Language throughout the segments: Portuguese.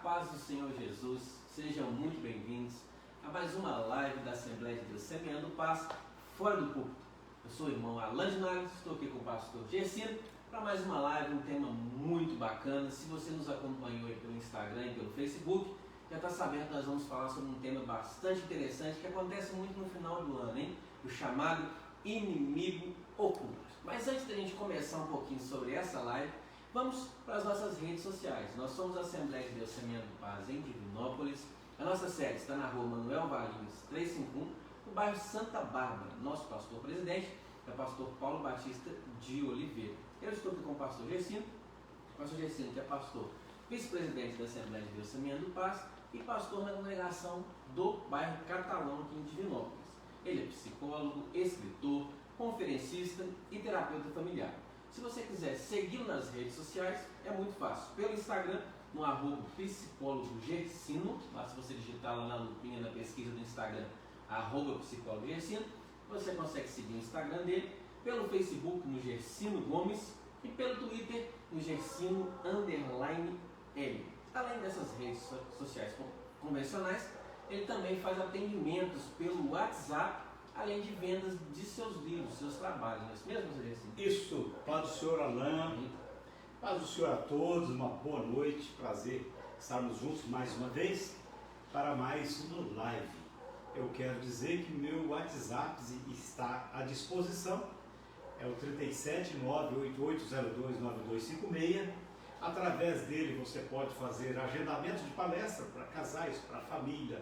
paz do Senhor Jesus, sejam muito bem-vindos a mais uma live da Assembleia de Deus Semeando Paz, fora do púlpito. Eu sou o irmão Alan Dinales, estou aqui com o pastor Gercino para mais uma live, um tema muito bacana. Se você nos acompanhou aí pelo Instagram e pelo Facebook, já está sabendo que nós vamos falar sobre um tema bastante interessante que acontece muito no final do ano, hein? O chamado inimigo oculto. Mas antes da gente começar um pouquinho sobre essa live, vamos para as nossas redes sociais. Nós somos a Assembleia de Deus Semeando Paz em Divinópolis. A nossa sede está na rua Manuel Valinhos 351, no bairro Santa Bárbara. Nosso pastor presidente é o pastor Paulo Batista de Oliveira. Eu estou aqui com o pastor Gercino. O pastor Gercino, que é pastor vice-presidente da Assembleia de Deus Semeando Paz e pastor na congregação do bairro Catalão aqui em Divinópolis. Ele é psicólogo, escritor, conferencista e terapeuta familiar. Se você quiser seguir nas redes sociais, é muito fácil. Pelo Instagram, no @psicólogogercino, basta você digitar lá na lupinha na pesquisa do Instagram, @psicólogogercino, você consegue seguir o Instagram dele. Pelo Facebook, no Gercino Gomes, e pelo Twitter, no Gercino_L. Além dessas redes sociais convencionais, ele também faz atendimentos pelo WhatsApp, além de vendas de seus livros, seus trabalhos, não é isso mesmo, Gercino? Isso, paz do Senhor Alan, paz do Senhor a todos, uma boa noite, prazer estarmos juntos mais uma vez para mais uma live. Eu quero dizer que meu WhatsApp está à disposição, é o 37988029256. Através dele você pode fazer agendamento de palestra para casais, para família,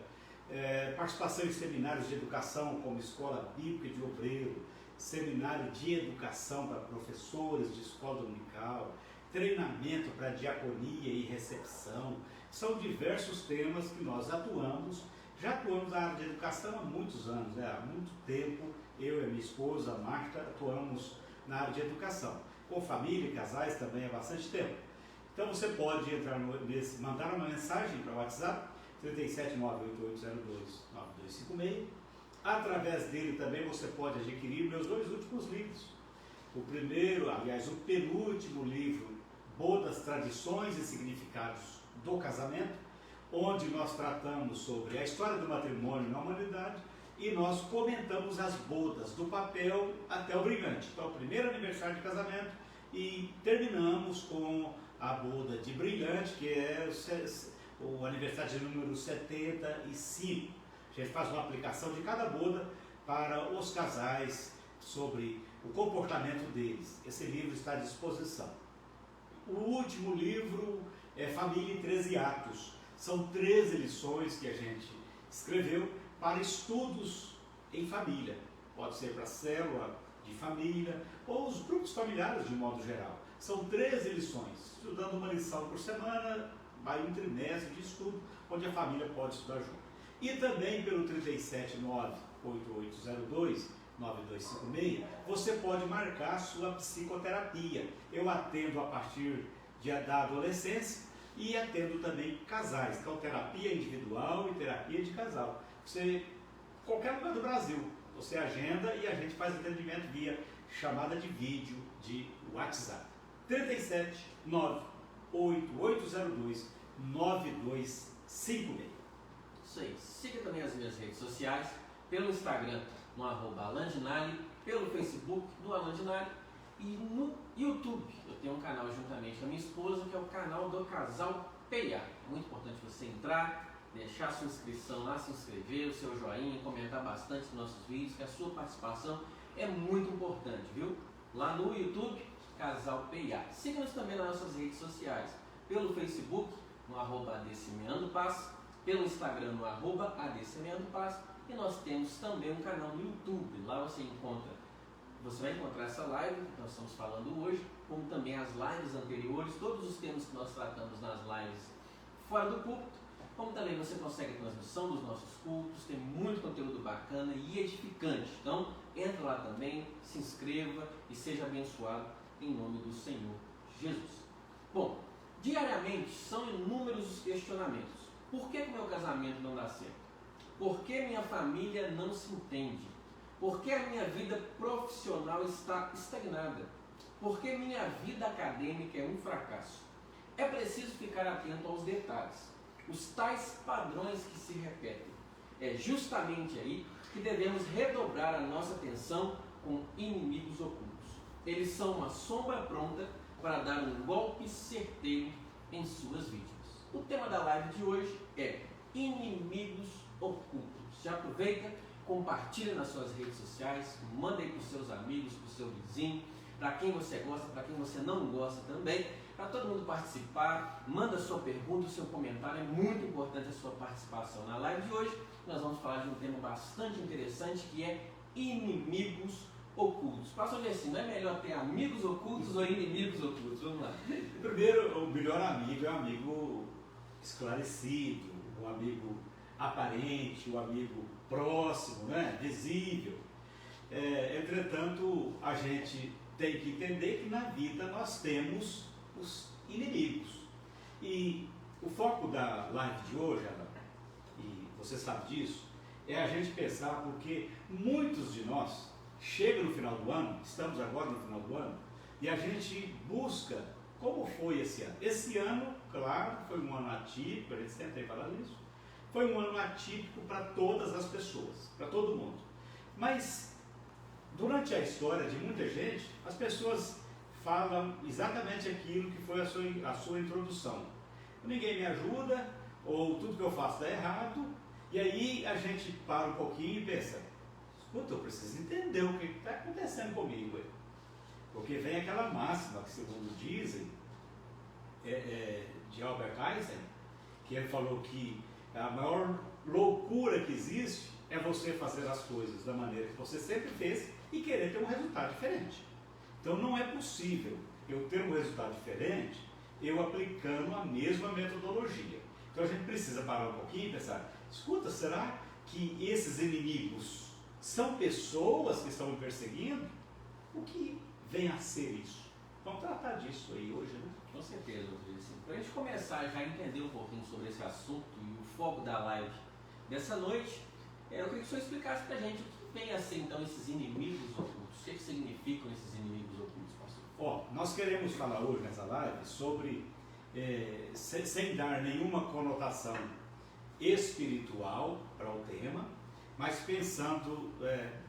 participação em seminários de educação como Escola Bíblica de Obreiro, seminário de educação para professores de escola dominical, treinamento para diaconia e recepção. São diversos temas que nós atuamos. Já atuamos na área de educação há muitos anos, há muito tempo. Eu e a minha esposa, a Marta, atuamos na área de educação. Com família e casais também há bastante tempo. Então você pode entrar mandar uma mensagem para o WhatsApp, 37988029256. Através dele também você pode adquirir meus 2 últimos livros. O primeiro, aliás, o penúltimo livro, Bodas, Tradições e Significados do Casamento, onde nós tratamos sobre a história do matrimônio na humanidade e nós comentamos as bodas, do papel até o brilhante. Então, o primeiro aniversário de casamento e terminamos com a boda de brilhante, que é o aniversário de número 75. A gente faz uma aplicação de cada boda para os casais sobre o comportamento deles. Esse livro está à disposição. O último livro é Família em 13 Atos. São 13 lições que a gente escreveu para estudos em família. Pode ser para a célula de família ou os grupos familiares de modo geral. São 13 lições, estudando uma lição por semana, vai um trimestre de estudo, onde a família pode estudar junto. E também pelo 37988029256, você pode marcar sua psicoterapia. Eu atendo a partir da adolescência e atendo também casais, então terapia individual e terapia de casal. Você, qualquer lugar do Brasil, você agenda e a gente faz atendimento via chamada de vídeo de WhatsApp. 37988029256. Isso aí. Siga também as minhas redes sociais, pelo Instagram, no @alandinale, pelo Facebook, no Alan Dinale, e no YouTube. Eu tenho um canal juntamente com a minha esposa, que é o canal do Casal PA. É muito importante você entrar, deixar sua inscrição lá, se inscrever, o seu joinha, comentar bastante nos nossos vídeos, que a sua participação é muito importante, viu? Lá no YouTube, Casal PA. Siga-nos também nas nossas redes sociais, pelo Facebook, no @adsemeandopaz, pelo Instagram, no @adsemeandopaz, e nós temos também um canal no YouTube. Lá você vai encontrar essa live que nós estamos falando hoje, como também as lives anteriores, todos os temas que nós tratamos nas lives fora do púlpito, como também você consegue a transmissão dos nossos cultos, tem muito conteúdo bacana e edificante. Então, entra lá também, se inscreva e seja abençoado em nome do Senhor Jesus. Bom, diariamente são inúmeros os questionamentos. Por que o meu casamento não dá certo? Por que minha família não se entende? Por que a minha vida profissional está estagnada? Por que minha vida acadêmica é um fracasso? É preciso ficar atento aos detalhes. os tais padrões que se repetem. É justamente aí que devemos redobrar a nossa atenção com inimigos ocultos. Eles são uma sombra pronta para dar um golpe certeiro em suas vítimas. O tema da live de hoje é inimigos ocultos. Já aproveita, compartilha nas suas redes sociais, manda aí para os seus amigos, para o seu vizinho, para quem você gosta, para quem você não gosta também, para todo mundo participar. Manda sua pergunta, seu comentário, é muito importante a sua participação na live de hoje. Nós vamos falar de um tema bastante interessante que é inimigos ocultos. Pastor Gessim, não é melhor ter amigos ocultos ou inimigos ocultos? Vamos lá. Primeiro, o melhor amigo é o amigo esclarecido, o amigo aparente, o amigo próximo, né? Visível. Entretanto, a gente tem que entender que na vida nós temos os inimigos. E o foco da live de hoje, Ana, e você sabe disso, é a gente pensar porque muitos de nós chegam no final do ano, estamos agora no final do ano, e a gente busca como foi esse ano. Esse ano, claro, foi um ano atípico, a gente sempre tem falado isso, foi um ano atípico para todas as pessoas, para todo mundo. Mas, durante a história de muita gente, as pessoas falam exatamente aquilo que foi a sua introdução. Ninguém me ajuda, ou tudo que eu faço está errado, e aí a gente para um pouquinho e pensa, escuta, eu preciso entender o que está acontecendo comigo. Porque vem aquela máxima que, segundo dizem, de Albert Einstein, que ele falou que a maior loucura que existe é você fazer as coisas da maneira que você sempre fez e querer ter um resultado diferente. Então não é possível eu ter um resultado diferente eu aplicando a mesma metodologia. Então a gente precisa parar um pouquinho e pensar, escuta, será que esses inimigos são pessoas que estão me perseguindo? O que vem a ser isso? Vamos tratar disso aí hoje, né? Com certeza, para a gente começar já a entender um pouquinho sobre esse assunto e o foco da live dessa noite, eu queria que o senhor explicasse para a gente o que vem a ser então esses inimigos ocultos. O que significam esses inimigos ocultos, pastor? Nós queremos falar hoje nessa live sobre, sem dar nenhuma conotação espiritual para o tema, mas pensando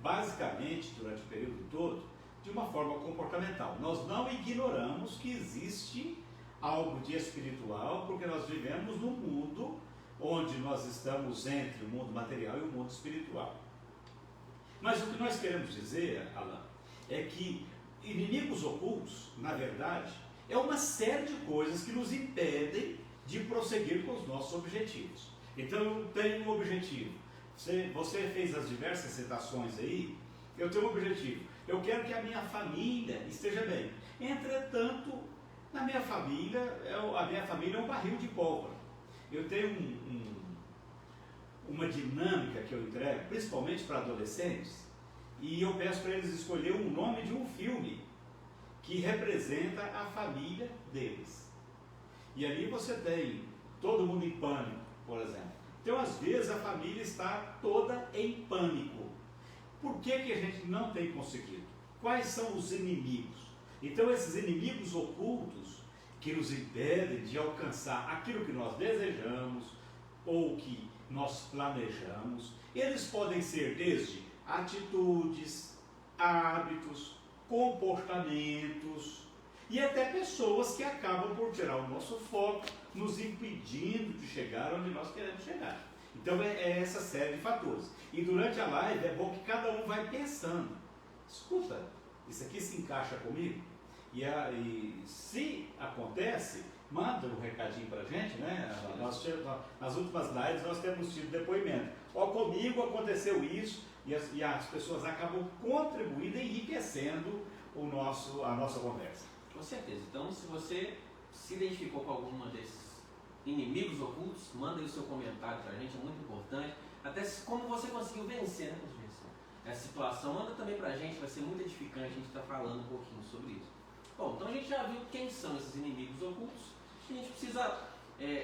basicamente durante o período todo de uma forma comportamental. Nós não ignoramos que existe algo de espiritual, porque nós vivemos num mundo onde nós estamos entre o mundo material e o mundo espiritual. Mas o que nós queremos dizer, Alan, é que inimigos ocultos, na verdade, é uma série de coisas que nos impedem de prosseguir com os nossos objetivos. Então eu tenho um objetivo. Você fez as diversas citações aí, eu tenho um objetivo. Eu quero que a minha família esteja bem. Entretanto, na minha família, a minha família é um barril de pólvora. Eu tenho uma dinâmica que eu entrego, principalmente para adolescentes, e eu peço para eles escolher um nome de um filme que representa a família deles. E ali você tem Todo Mundo em Pânico, por exemplo. Então, às vezes, a família está toda em pânico. Por que a gente não tem conseguido? Quais são os inimigos? Então, esses inimigos ocultos que nos impedem de alcançar aquilo que nós desejamos ou que nós planejamos, eles podem ser desde atitudes, hábitos, comportamentos e até pessoas que acabam por tirar o nosso foco, nos impedindo de chegar onde nós queremos chegar. Então é essa série de fatores. E durante a live é bom que cada um vai pensando, escuta, isso aqui se encaixa comigo? E se acontece, manda um recadinho pra gente, né? Nas últimas lives nós temos tido depoimento. Comigo aconteceu isso, e as pessoas acabam contribuindo e enriquecendo a nossa conversa. Com certeza. Então, se você se identificou com alguma desses inimigos ocultos, manda aí o seu comentário pra gente, é muito importante. Até como você conseguiu vencer, né, essa situação, manda também pra gente, vai ser muito edificante a gente estar falando um pouquinho sobre isso. Bom, então a gente já viu quem são esses inimigos ocultos, a gente precisa,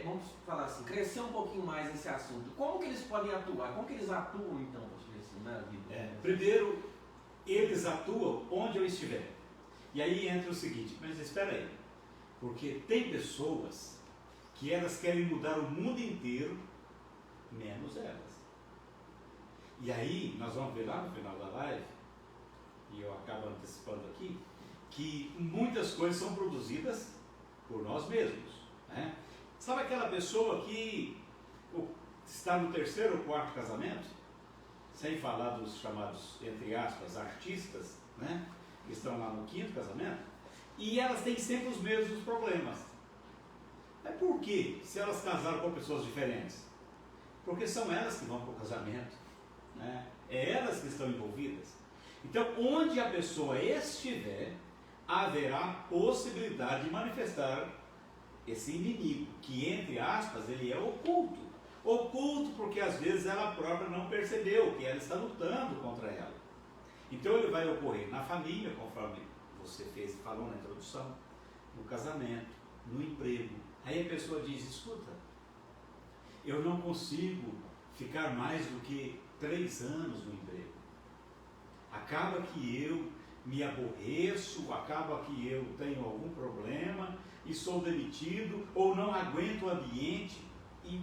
vamos falar assim, crescer um pouquinho mais nesse assunto. Como que eles podem atuar? Como que eles atuam então, assim, na vida? Primeiro, eles atuam onde eu estiver. E aí entra o seguinte, mas espera aí, porque tem pessoas que elas querem mudar o mundo inteiro, menos elas. E aí, nós vamos ver lá no final da live, e eu acabo antecipando aqui, que muitas coisas são produzidas por nós mesmos, né? Sabe aquela pessoa que está no 3º ou 4º casamento, sem falar dos chamados, entre aspas, artistas, né? Que estão lá no 5º casamento, e elas têm sempre os mesmos problemas. Mas por quê? Se elas casaram com pessoas diferentes? Porque são elas que vão para o casamento, né? É elas que estão envolvidas. Então, onde a pessoa estiver, haverá possibilidade de manifestar esse inimigo, que, entre aspas, ele é oculto. Oculto porque às vezes ela própria não percebeu que ela está lutando contra ela. Então ele vai ocorrer na família, conforme você falou na introdução, no casamento, no emprego. Aí a pessoa diz, escuta, eu não consigo ficar mais do que 3 anos no emprego. Acaba que eu me aborreço, acaba que eu tenho algum problema e sou demitido, ou não aguento o ambiente e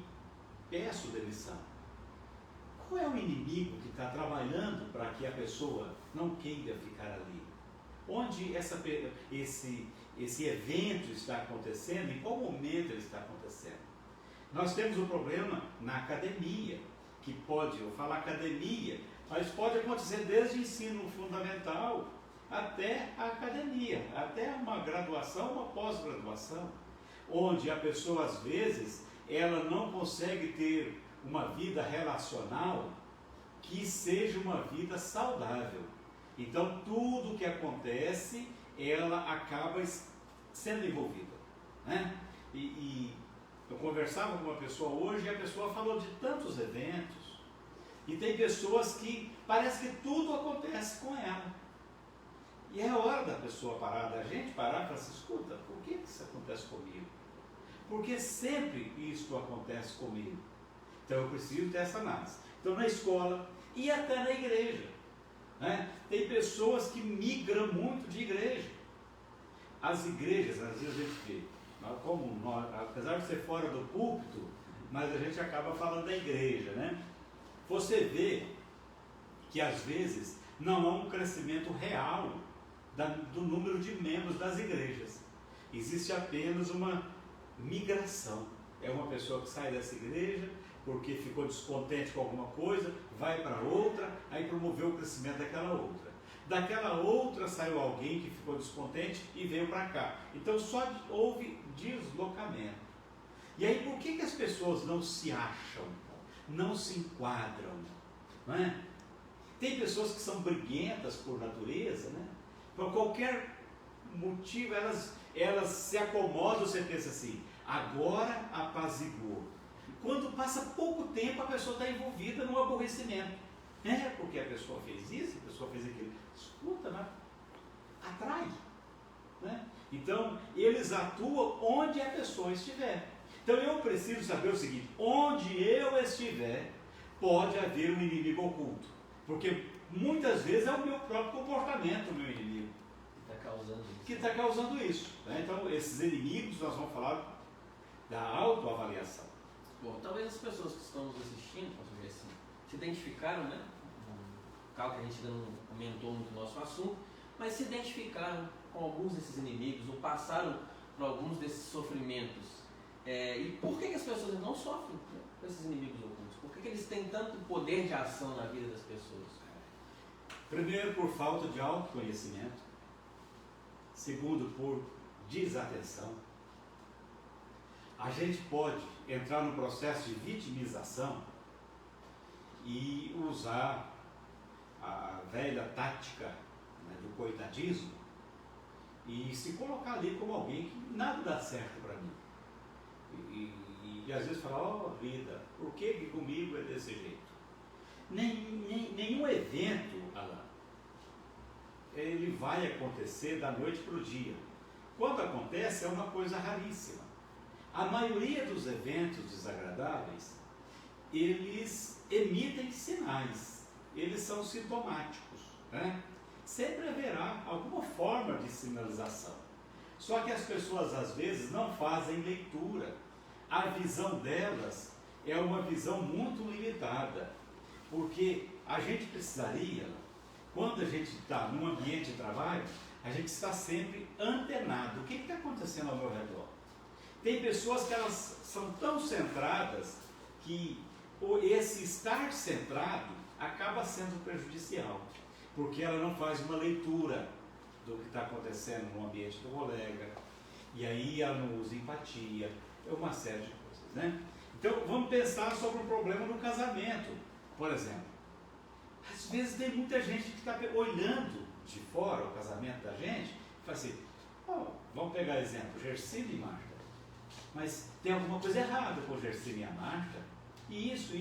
peço demissão. Qual é o inimigo que está trabalhando para que a pessoa não queira ficar ali? Onde esse evento está acontecendo, em qual momento ele está acontecendo? Nós temos um problema na academia, que pode, eu falo academia, mas pode acontecer desde o ensino fundamental até a academia, até uma graduação, uma pós-graduação, onde a pessoa às vezes ela não consegue ter uma vida relacional que seja uma vida saudável. Então tudo que acontece, ela acaba sendo envolvida, né? E eu conversava com uma pessoa hoje e a pessoa falou de tantos eventos, e tem pessoas que parece que tudo acontece com ela. E é hora da pessoa parar, da gente parar e falar assim, escuta, por que isso acontece comigo? Porque sempre isso acontece comigo. Então eu preciso dessa análise. Então na escola e até na igreja, né? Tem pessoas que migram muito de igreja. As igrejas, às vezes a gente vê, como nós, apesar de ser fora do púlpito, mas a gente acaba falando da igreja, né? Você vê que às vezes não há um crescimento real do número de membros das igrejas. Existe apenas uma migração. É uma pessoa que sai dessa igreja porque ficou descontente com alguma coisa, vai para outra, aí promoveu o crescimento daquela outra. Daquela outra saiu alguém que ficou descontente e veio para cá. Então só houve deslocamento. E aí por que as pessoas não se acham, não se enquadram? Não é? Tem pessoas que são briguentas por natureza, né? Por qualquer motivo elas se acomodam, você pensa assim, agora apaziguou. Quando passa pouco tempo a pessoa está envolvida no aborrecimento. É porque a pessoa fez isso, a pessoa fez aquilo. Escuta, né? Atrai. Né? Então, eles atuam onde a pessoa estiver. Então, eu preciso saber o seguinte, onde eu estiver, pode haver um inimigo oculto. Porque muitas vezes é o meu próprio comportamento, o meu inimigo. Que está causando isso. Né? Então, esses inimigos, nós vamos falar da autoavaliação. Bom, talvez as pessoas que estão nos assistindo, assim, se identificaram, né? Claro que a gente ainda não comentou muito o nosso assunto, mas se identificaram com alguns desses inimigos, ou passaram por alguns desses sofrimentos. E por que as pessoas não sofrem, né, com esses inimigos ocultos? Por que eles têm tanto poder de ação na vida das pessoas? Primeiro, por falta de autoconhecimento. Segundo, por desatenção. A gente pode entrar no processo de vitimização e usar a velha tática, né, do coitadismo e se colocar ali como alguém que nada dá certo para mim. E às vezes falar, ó vida, por que comigo é desse jeito? Nenhum evento, Alan, ele vai acontecer da noite para o dia. Quando acontece é uma coisa raríssima. A maioria dos eventos desagradáveis, eles emitem sinais, eles são sintomáticos, né? Sempre haverá alguma forma de sinalização. Só que as pessoas às vezes não fazem leitura. a visão delas é uma visão muito limitada, porque a gente precisaria, quando a gente está num ambiente de trabalho, a gente está sempre antenado. O que está acontecendo ao meu redor? Tem pessoas que elas são tão centradas que esse estar centrado acaba sendo prejudicial, porque ela não faz uma leitura do que está acontecendo no ambiente do colega, e aí ela não usa empatia, é uma série de coisas, né? Então vamos pensar sobre um problema no casamento, por exemplo. Às vezes tem muita gente que está olhando de fora o casamento da gente e fala assim, vamos pegar exemplo, Gersine e Marta. Mas tem alguma coisa errada com o Gersine e a Marta, e isso.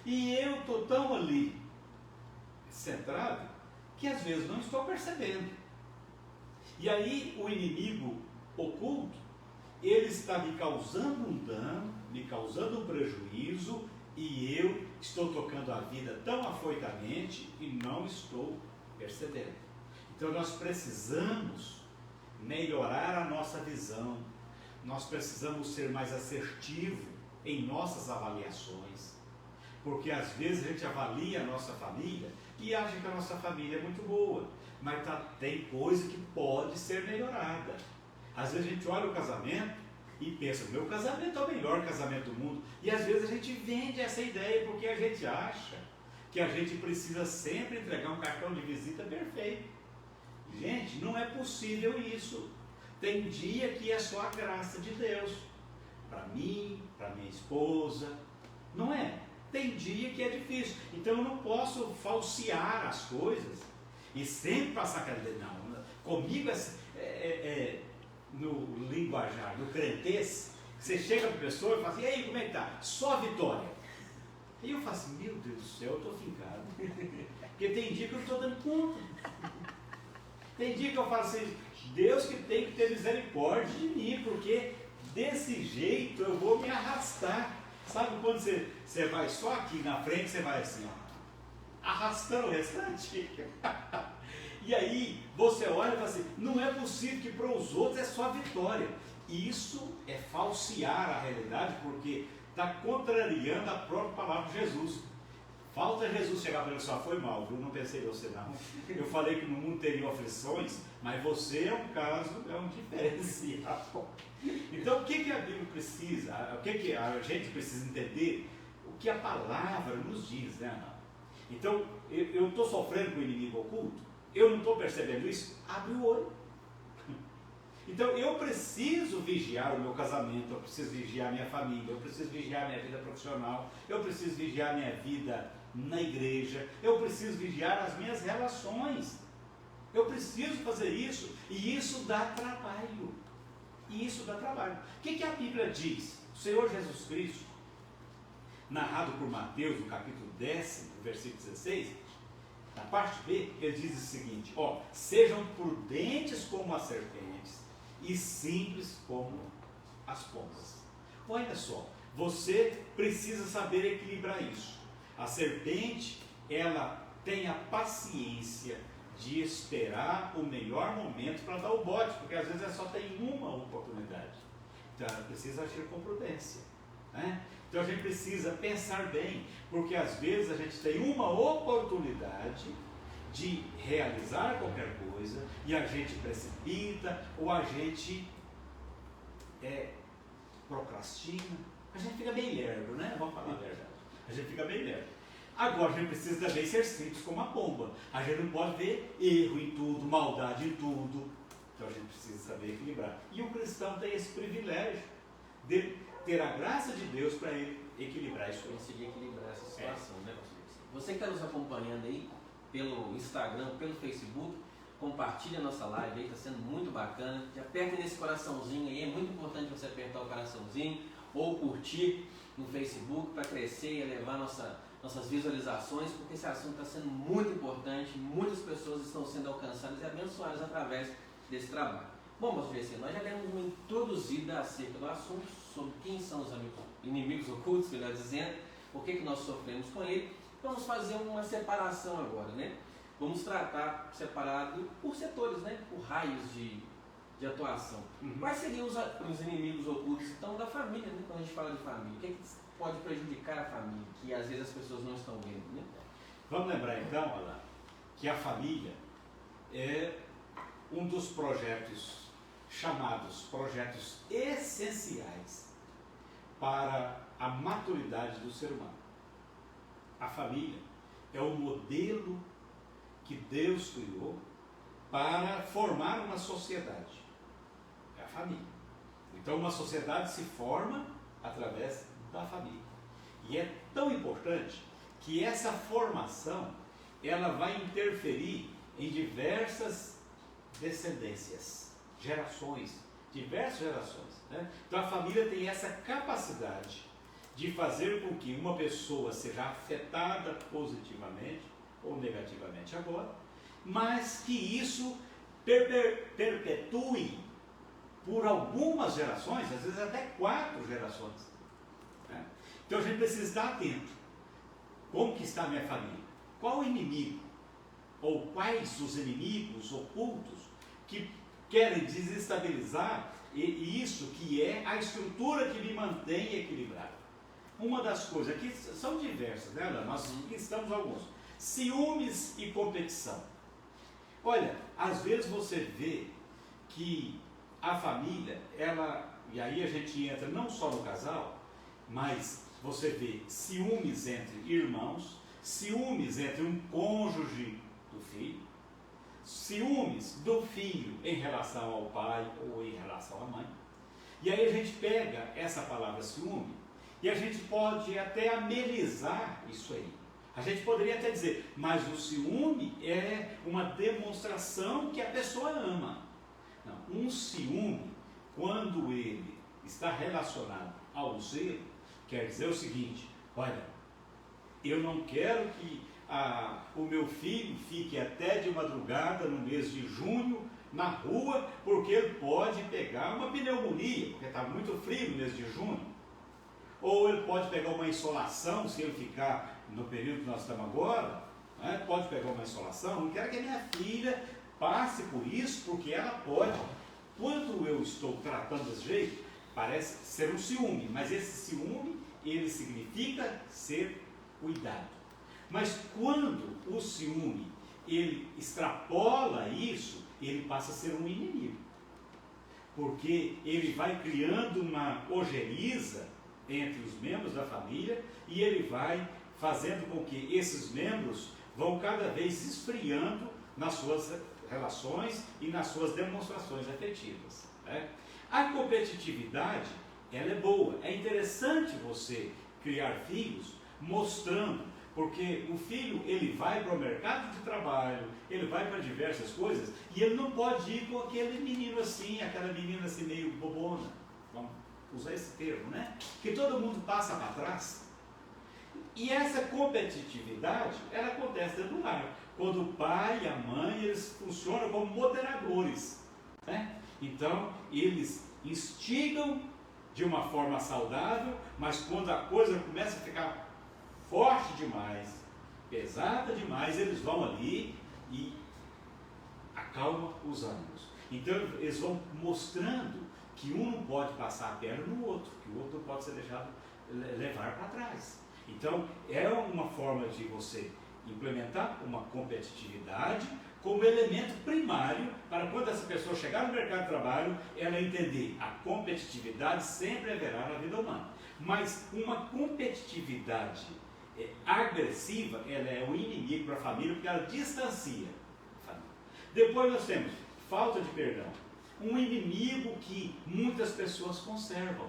E eu estou tão ali, centrado, que às vezes não estou percebendo. E aí o inimigo oculto, ele está me causando um dano, me causando um prejuízo, e eu estou tocando a vida tão afoitamente e não estou percebendo. Então nós precisamos melhorar a nossa visão, nós precisamos ser mais assertivo em nossas avaliações, porque às vezes a gente avalia a nossa família e acha que a nossa família é muito boa, mas tem coisa que pode ser melhorada. Às vezes a gente olha o casamento e pensa, meu casamento é o melhor casamento do mundo, e às vezes a gente vende essa ideia porque a gente acha que a gente precisa sempre entregar um cartão de visita perfeito. Gente, não é possível isso. Tem dia que é só a graça de Deus, para mim, para minha esposa, não é? Tem dia que é difícil, então eu não posso falsear as coisas e sempre passar aquela ideia, não, comigo no linguajar, no crentez, você chega para a pessoa e fala assim, e aí, como é que tá? Só vitória. E eu falo assim, meu Deus do céu, eu estou fincado. Porque tem dia que eu não estou dando conta. Tem dia que eu falo assim, Deus que tem que ter misericórdia de mim, porque desse jeito eu vou me arrastar. Sabe quando você vai só aqui na frente, você vai assim, ó, arrastando o restante? E aí você olha e fala assim, não é possível que para os outros é só vitória. Isso é falsear a realidade, porque está contrariando a própria palavra de Jesus. Falta Jesus chegar para ele, só foi mal, viu? Não pensei em você não. Eu falei que no mundo teria aflições, mas você é um caso, é um diferencial. Então o que a Bíblia precisa, o que a gente precisa entender? O que a palavra nos diz, né, Ana? Então, eu estou sofrendo com o inimigo oculto? Eu não estou percebendo isso? Abre o olho. Então eu preciso vigiar o meu casamento, eu preciso vigiar a minha família, eu preciso vigiar a minha vida profissional, eu preciso vigiar a minha vida na igreja, eu preciso vigiar as minhas relações. Eu preciso fazer isso, e isso dá trabalho. E isso dá trabalho. O que a Bíblia diz? O Senhor Jesus Cristo, narrado por Mateus, no capítulo 10, versículo 16, na parte B, ele diz o seguinte, sejam prudentes como as serpentes e simples como as pombas. Olha só, você precisa saber equilibrar isso. A serpente, ela tem a paciência de esperar o melhor momento para dar o bote, porque às vezes ela só tem uma oportunidade. Então ela precisa agir com prudência, né? Então a gente precisa pensar bem, porque às vezes a gente tem uma oportunidade de realizar qualquer coisa e a gente precipita ou a gente procrastina, a gente fica bem lerdo, né? Vamos falar a verdade. A gente fica bem lerdo. Agora a gente precisa também ser simples como a pomba. A gente não pode ver erro em tudo, maldade em tudo. Então a gente precisa saber equilibrar. E o cristão tem esse privilégio de ter a graça de Deus para ele equilibrar isso. Conseguir equilibrar essa situação, né, pastor? Você que está nos acompanhando aí pelo Instagram, pelo Facebook, compartilha a nossa live aí, está sendo muito bacana. Já aperta nesse coraçãozinho aí, é muito importante você apertar o coraçãozinho ou curtir no Facebook para crescer e elevar nossas visualizações, porque esse assunto está sendo muito importante, muitas pessoas estão sendo alcançadas e abençoadas através desse trabalho. Bom, pastor Gersine, nós já demos uma introduzida acerca do assunto, sobre quem são os inimigos ocultos, melhor dizendo, por que nós sofremos com ele. Vamos fazer uma separação agora, né? Vamos tratar separado por setores, né? Por raios de de atuação. Quais seriam os inimigos ocultos, então, da família, né? Quando a gente fala de família? O que pode prejudicar a família, que às vezes as pessoas não estão vendo, né? Vamos lembrar então, Alain, que a família é um dos projetos chamados projetos essenciais para a maturidade do ser humano. A família é o modelo que Deus criou para formar uma sociedade. É a família. Então uma sociedade se forma através da família. E é tão importante que essa formação ela vai interferir em diversas descendências, gerações, diversas gerações. Né? Então a família tem essa capacidade de fazer com que uma pessoa seja afetada positivamente ou negativamente agora, mas que isso perpetue por algumas gerações, às vezes até 4 gerações. Né? Então a gente precisa estar atento. Como que está a minha família? Qual o inimigo? Ou quais os inimigos ocultos que querem desestabilizar isso que é a estrutura que me mantém equilibrado? Uma das coisas, aqui são diversas, né, Alain? Nós listamos alguns. Ciúmes e competição. Olha, às vezes você vê que a família, e aí a gente entra não só no casal, mas você vê ciúmes entre irmãos, ciúmes entre um cônjuge do filho, ciúmes do filho em relação ao pai ou em relação à mãe. E aí a gente pega essa palavra ciúme e a gente pode até amenizar isso aí. A gente poderia até dizer, mas o ciúme é uma demonstração que a pessoa ama. Não, um ciúme, quando ele está relacionado ao zelo, quer dizer o seguinte: olha, eu não quero que o meu filho fique até de madrugada no mês de junho na rua, porque ele pode pegar uma pneumonia, porque está muito frio no mês de junho. Ou ele pode pegar uma insolação, se ele ficar no período que nós estamos agora, né, pode pegar uma insolação. Não quero que a minha filha passe por isso, porque ela pode. Quando eu estou tratando desse jeito, parece ser um ciúme, mas esse ciúme, ele significa ser cuidado. Mas quando o ciúme, ele extrapola isso, ele passa a ser um inimigo. Porque ele vai criando uma ojeriza entre os membros da família e ele vai fazendo com que esses membros vão cada vez esfriando nas suas relações e nas suas demonstrações afetivas. Né? A competitividade, ela é boa. É interessante você criar filhos mostrando, porque o filho, ele vai para o mercado de trabalho, ele vai para diversas coisas, e ele não pode ir com aquele menino assim, aquela menina assim meio bobona, vamos usar esse termo, né? Que todo mundo passa para trás. E essa competitividade, ela acontece dentro do lar, quando o pai e a mãe, eles funcionam como moderadores, né? Então, eles instigam de uma forma saudável, mas quando a coisa começa a ficar forte demais, pesada demais, eles vão ali e acalmam os ânimos. Então, eles vão mostrando que um não pode passar a perna no outro, que o outro não pode ser deixado levar para trás. Então, é uma forma de você implementar uma competitividade como elemento primário para quando essa pessoa chegar no mercado de trabalho, ela entender a competitividade sempre haverá na vida humana. Mas uma competitividade agressiva, ela é um inimigo para a família, porque ela distancia a família. Depois nós temos falta de perdão, um inimigo que muitas pessoas conservam.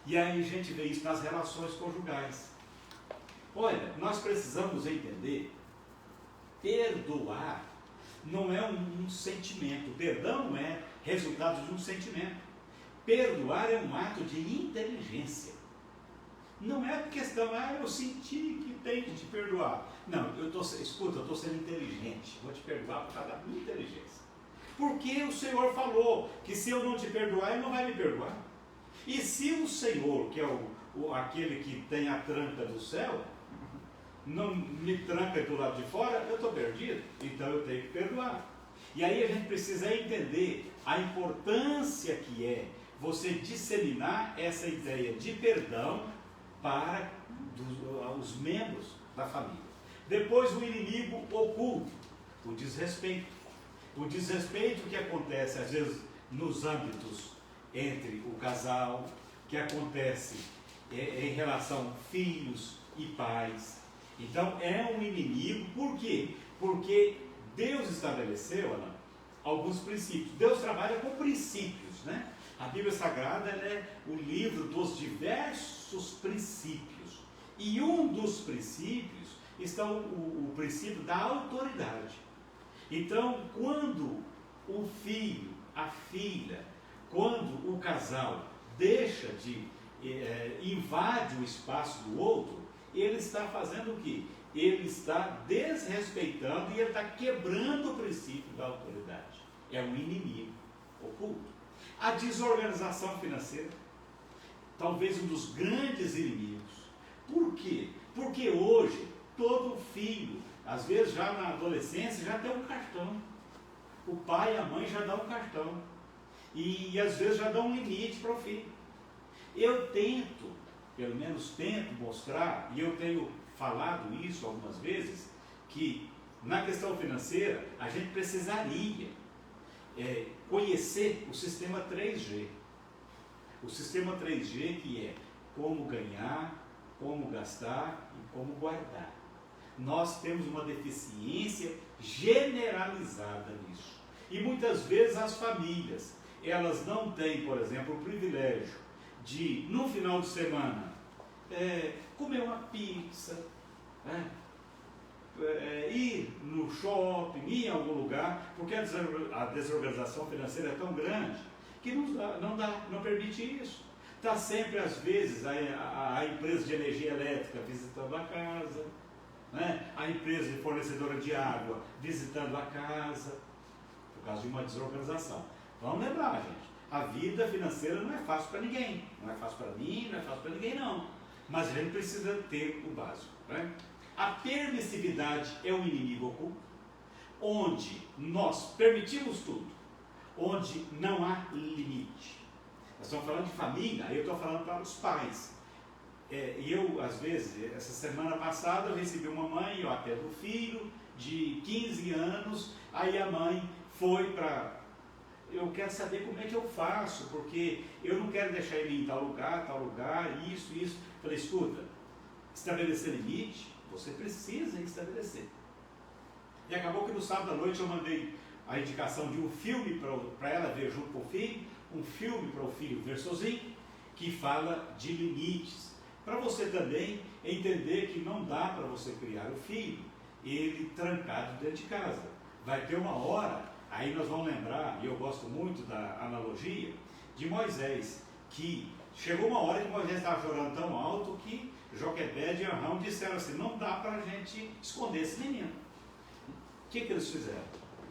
E aí a gente vê isso nas relações conjugais. Olha, nós precisamos entender, perdoar não é um sentimento, perdão não é resultado de um sentimento. Perdoar é um ato de inteligência. Não é questão, eu senti que tenho que te perdoar. Não, escuta, eu estou sendo inteligente, vou te perdoar por causa da minha inteligência. Porque o Senhor falou que se eu não te perdoar, Ele não vai me perdoar. E se o Senhor, que é aquele que tem a tranca do céu, não me tranca do lado de fora, eu estou perdido, então eu tenho que perdoar. E aí a gente precisa entender a importância que é você disseminar essa ideia de perdão para os membros da família. Depois, o inimigo oculto, o desrespeito. O desrespeito que acontece às vezes nos âmbitos entre o casal, que acontece em relação a filhos e pais. Então é um inimigo, por quê? Porque Deus estabeleceu, Ana, alguns princípios. Deus trabalha com princípios, né? A Bíblia Sagrada é o livro dos diversos princípios. E um dos princípios está o princípio da autoridade. Então, quando o filho, a filha, quando o casal deixa de invade o espaço do outro, ele está fazendo o quê? Ele está desrespeitando e ele está quebrando o princípio da autoridade. É um inimigo oculto. A desorganização financeira, talvez um dos grandes inimigos. Por quê? Porque hoje, todo filho, às vezes já na adolescência, já tem um cartão. O pai e a mãe já dão um cartão. E às vezes já dão um limite para o filho. Eu tento, pelo menos tento mostrar, e eu tenho falado isso algumas vezes, que na questão financeira a gente precisaria conhecer o sistema 3G. O sistema 3G, que é como ganhar, como gastar e como guardar. Nós temos uma deficiência generalizada nisso. E muitas vezes as famílias, elas não têm, por exemplo, o privilégio de, no final de semana, comer uma pizza, ir no shopping, ir em algum lugar, porque a desorganização financeira é tão grande que não permite isso. Está sempre, às vezes, a empresa de energia elétrica visitando a casa, né? A empresa de fornecedora de água visitando a casa, por causa de uma desorganização. Vamos lembrar, gente, a vida financeira não é fácil para ninguém, não é fácil para mim, não é fácil para ninguém não, mas a gente precisa ter o básico, né? A permissividade é um inimigo oculto, onde nós permitimos tudo, onde não há limite. Nós estamos falando de família, aí eu estou falando para os pais. E eu, às vezes, essa semana passada, eu recebi uma mãe, eu atendo o filho, de 15 anos, aí a mãe foi para... Eu quero saber como é que eu faço, porque eu não quero deixar ele em tal lugar, isso. Falei, escuta, estabelecer limite, você precisa estabelecer. E acabou que no sábado à noite eu mandei a indicação de um filme para ela ver junto com o filho, um filme para o filho ver sozinho, que fala de limites. Para você também entender que não dá para você criar o filho, ele trancado dentro de casa. Vai ter uma hora, aí nós vamos lembrar, e eu gosto muito da analogia, de Moisés, que chegou uma hora que Moisés estava chorando tão alto que Joquebede e Arão disseram assim, não dá para a gente esconder esse menino. O que eles fizeram?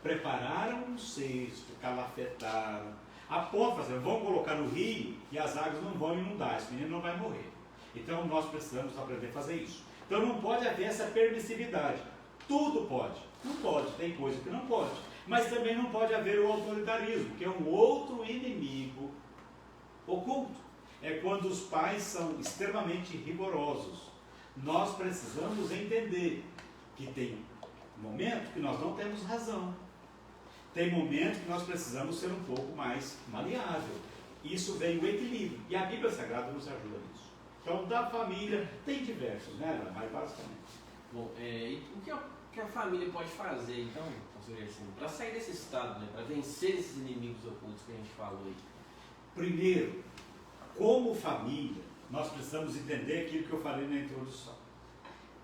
Prepararam um cesto, calafetaram, a ponto de vão colocar no rio e as águas não vão inundar, esse menino não vai morrer. Então nós precisamos aprender a fazer isso. Então não pode haver essa permissividade. Tudo pode. Não pode, tem coisa que não pode. Mas também não pode haver o autoritarismo, que é um outro inimigo oculto. É quando os pais são extremamente rigorosos. Nós precisamos entender que tem momento que nós não temos razão. Tem momento que nós precisamos ser um pouco mais maleável. Isso vem o equilíbrio. E a Bíblia Sagrada nos ajuda nisso. Então, da família, tem diversos, né? Mas basicamente. Bom, e o que a família pode fazer, então, para sair desse estado, né? Para vencer esses inimigos ocultos que a gente falou aí? Primeiro, como família, nós precisamos entender aquilo que eu falei na introdução.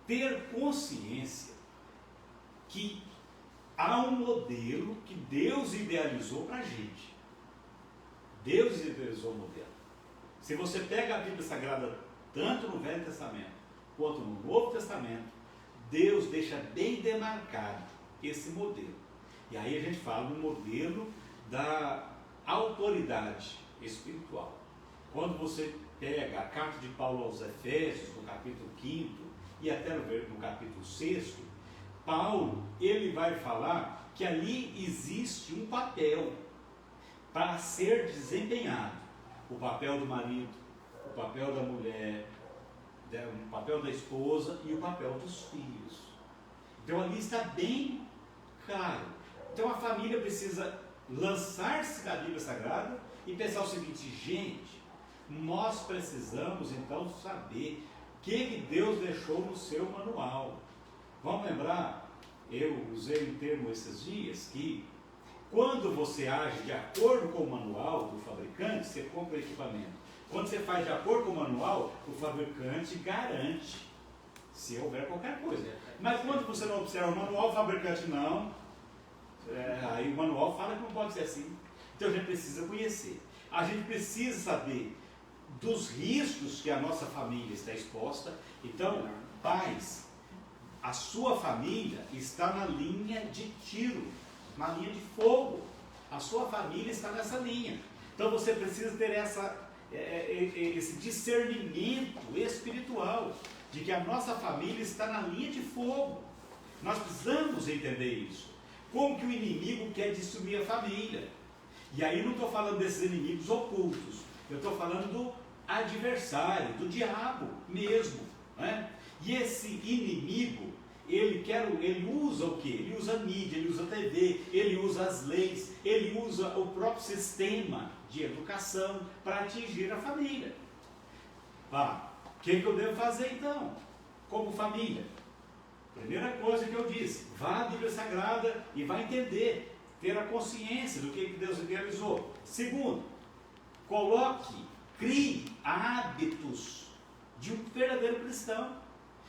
Ter consciência que há um modelo que Deus idealizou para a gente. Deus idealizou o modelo. Se você pega a Bíblia Sagrada, tanto no Velho Testamento quanto no Novo Testamento, Deus deixa bem demarcado esse modelo. E aí a gente fala do modelo da autoridade espiritual. Quando você pega a carta de Paulo aos Efésios, no capítulo 5 e até no capítulo 6, Paulo, ele vai falar que ali existe um papel para ser desempenhado. O papel do marido, o papel da mulher, o papel da esposa e o papel dos filhos. Então ali está bem claro. Então a família precisa lançar-se na Bíblia Sagrada e pensar o seguinte: gente, nós precisamos então saber o que Deus deixou no seu manual. Vamos lembrar, eu usei um termo esses dias, que quando você age de acordo com o manual do fabricante, você compra o equipamento. Quando você faz de acordo com o manual, o fabricante garante, se houver qualquer coisa. Mas quando você não observa o manual, o fabricante não, aí o manual fala que não pode ser assim. Então a gente precisa conhecer. A gente precisa saber dos riscos que a nossa família está exposta. Então, pais, a sua família está na linha de tiro, na linha de fogo. A sua família está nessa linha. Então você precisa ter esse discernimento espiritual de que a nossa família está na linha de fogo. Nós precisamos entender isso. Como que o inimigo quer destruir a família? E aí não estou falando desses inimigos ocultos, eu estou falando do adversário, do diabo mesmo, né? E esse inimigo, ele usa o quê? Ele usa a mídia, ele usa a TV, ele usa as leis, ele usa o próprio sistema de educação para atingir a família. O que eu devo fazer então, como família? Primeira coisa que eu disse, vá à Bíblia Sagrada e vá entender, ter a consciência do que Deus idealizou. Segundo, crie hábitos de um verdadeiro cristão.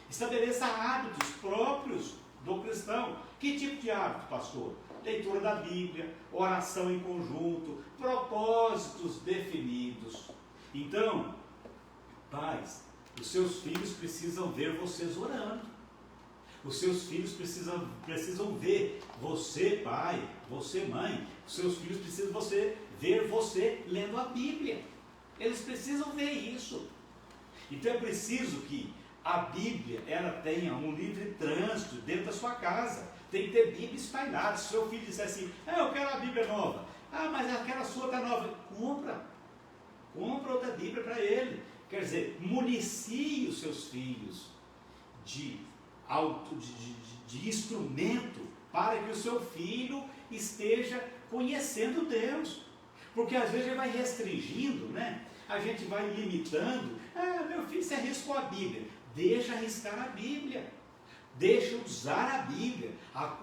Estabeleça hábitos próprios do cristão. Que tipo de hábito, pastor? Leitura da Bíblia, oração em conjunto, propósitos definidos. Então, pais, os seus filhos precisam ver vocês orando. Os seus filhos precisam ver você, pai, você, mãe. Os seus filhos precisam ver você lendo a Bíblia. Eles precisam ver isso. Então é preciso que a Bíblia ela tenha um livre trânsito dentro da sua casa. Tem que ter Bíblia espalhada. Se o seu filho disser assim, eu quero a Bíblia nova. Mas aquela sua está nova. Compra outra Bíblia para ele. Quer dizer, municie os seus filhos de instrumento para que o seu filho esteja conhecendo Deus. Porque às vezes ele vai restringindo, né? A gente vai limitando. Meu filho se arriscou a Bíblia. Deixa arriscar a Bíblia. Deixa usar a Bíblia.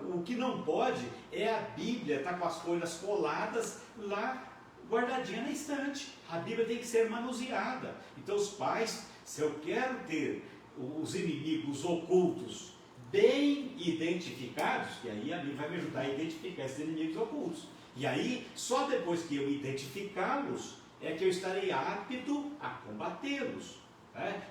O que não pode é a Bíblia estar com as folhas coladas lá, guardadinha na estante. A Bíblia tem que ser manuseada. Então os pais, se eu quero ter os inimigos ocultos bem identificados, que aí a Bíblia vai me ajudar a identificar esses inimigos ocultos. E aí, só depois que eu identificá-los, é que eu estarei apto a combatê-los.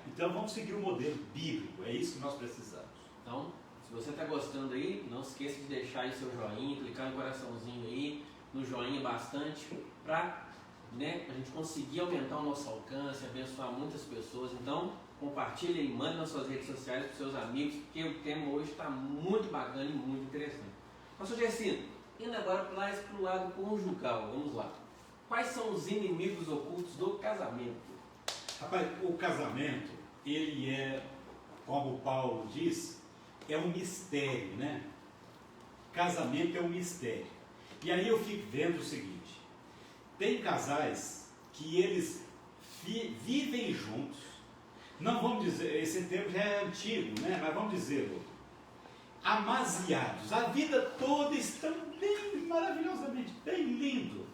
Então vamos seguir o modelo bíblico, é isso que nós precisamos. Então, se você está gostando aí, não esqueça de deixar aí seu joinha, clicar no coraçãozinho aí, no joinha bastante, para a gente conseguir aumentar o nosso alcance, abençoar muitas pessoas. Então, compartilhe e mande nas suas redes sociais para os seus amigos, porque o tema hoje está muito bacana e muito interessante. Pastor Gersino, indo agora para o lado conjugal, vamos lá. Quais são os inimigos ocultos do casamento? Rapaz, o casamento, ele é, como Paulo diz, é um mistério, né? Casamento é um mistério. E aí eu fico vendo o seguinte, tem casais que eles vivem juntos, não vamos dizer, esse termo já é antigo, né? Mas vamos dizer, amaziados, a vida toda estão bem maravilhosamente, bem lindo,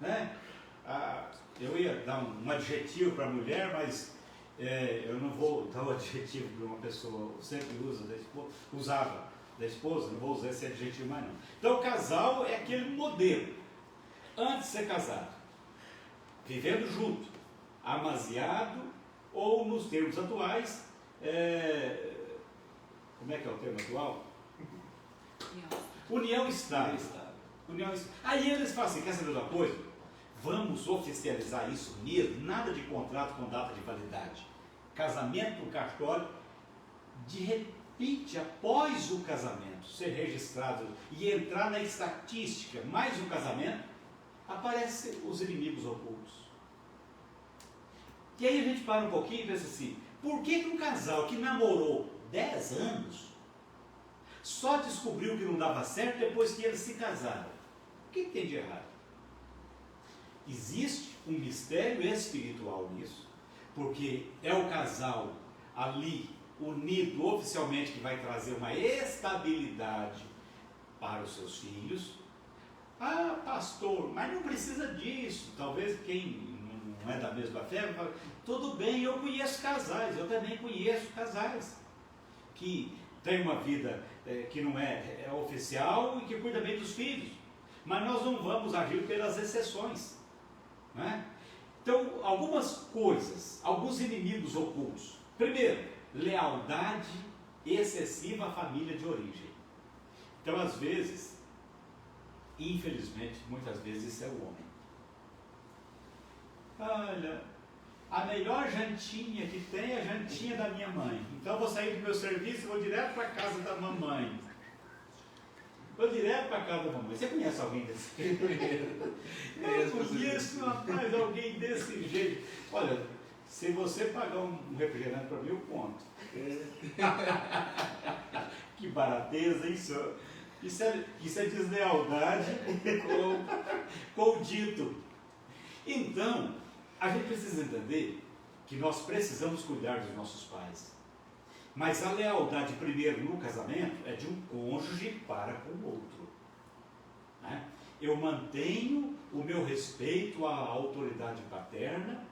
né? Eu ia dar um adjetivo para a mulher, mas eu não vou dar o adjetivo para uma pessoa, sempre usava da esposa, não vou usar esse adjetivo mais não. Então o casal é aquele modelo, antes de ser casado, vivendo junto, amaziado, ou nos termos atuais, como é que é o termo atual? União estável. Aí eles falam assim, quer saber de uma coisa? Vamos oficializar isso mesmo, nada de contrato com data de validade. Casamento no cartório, palpite após o casamento ser registrado e entrar na estatística mais o casamento, aparecem os inimigos ocultos. E aí a gente para um pouquinho e pensa assim, por que um casal que namorou 10 anos só descobriu que não dava certo depois que eles se casaram? O que tem de errado? Existe um mistério espiritual nisso, porque é o casal ali unido oficialmente que vai trazer uma estabilidade para os seus filhos. Ah, pastor, mas não precisa disso. Talvez quem não é da mesma fé fala, tudo bem, eu conheço casais, eu também conheço casais que têm uma vida que não é oficial e que cuida bem dos filhos. Mas nós não vamos agir pelas exceções, né? Então, algumas coisas, alguns inimigos ocultos. Primeiro, lealdade excessiva à família de origem. Então, às vezes, infelizmente, muitas vezes isso é o homem. Olha, a melhor jantinha que tem é a jantinha da minha mãe. Então, eu vou sair do meu serviço e vou direto para a casa da mamãe. Vou direto para a casa da mamãe. Você conhece alguém desse jeito? Eu conheço, rapaz, alguém desse jeito. Olha, se você pagar um refrigerante para mim, eu conto. Que barateza, isso. Isso é deslealdade com o dito. Então, a gente precisa entender que nós precisamos cuidar dos nossos pais. Mas a lealdade, primeiro, no casamento, é de um cônjuge para com o outro. Né? Eu mantenho o meu respeito à autoridade paterna,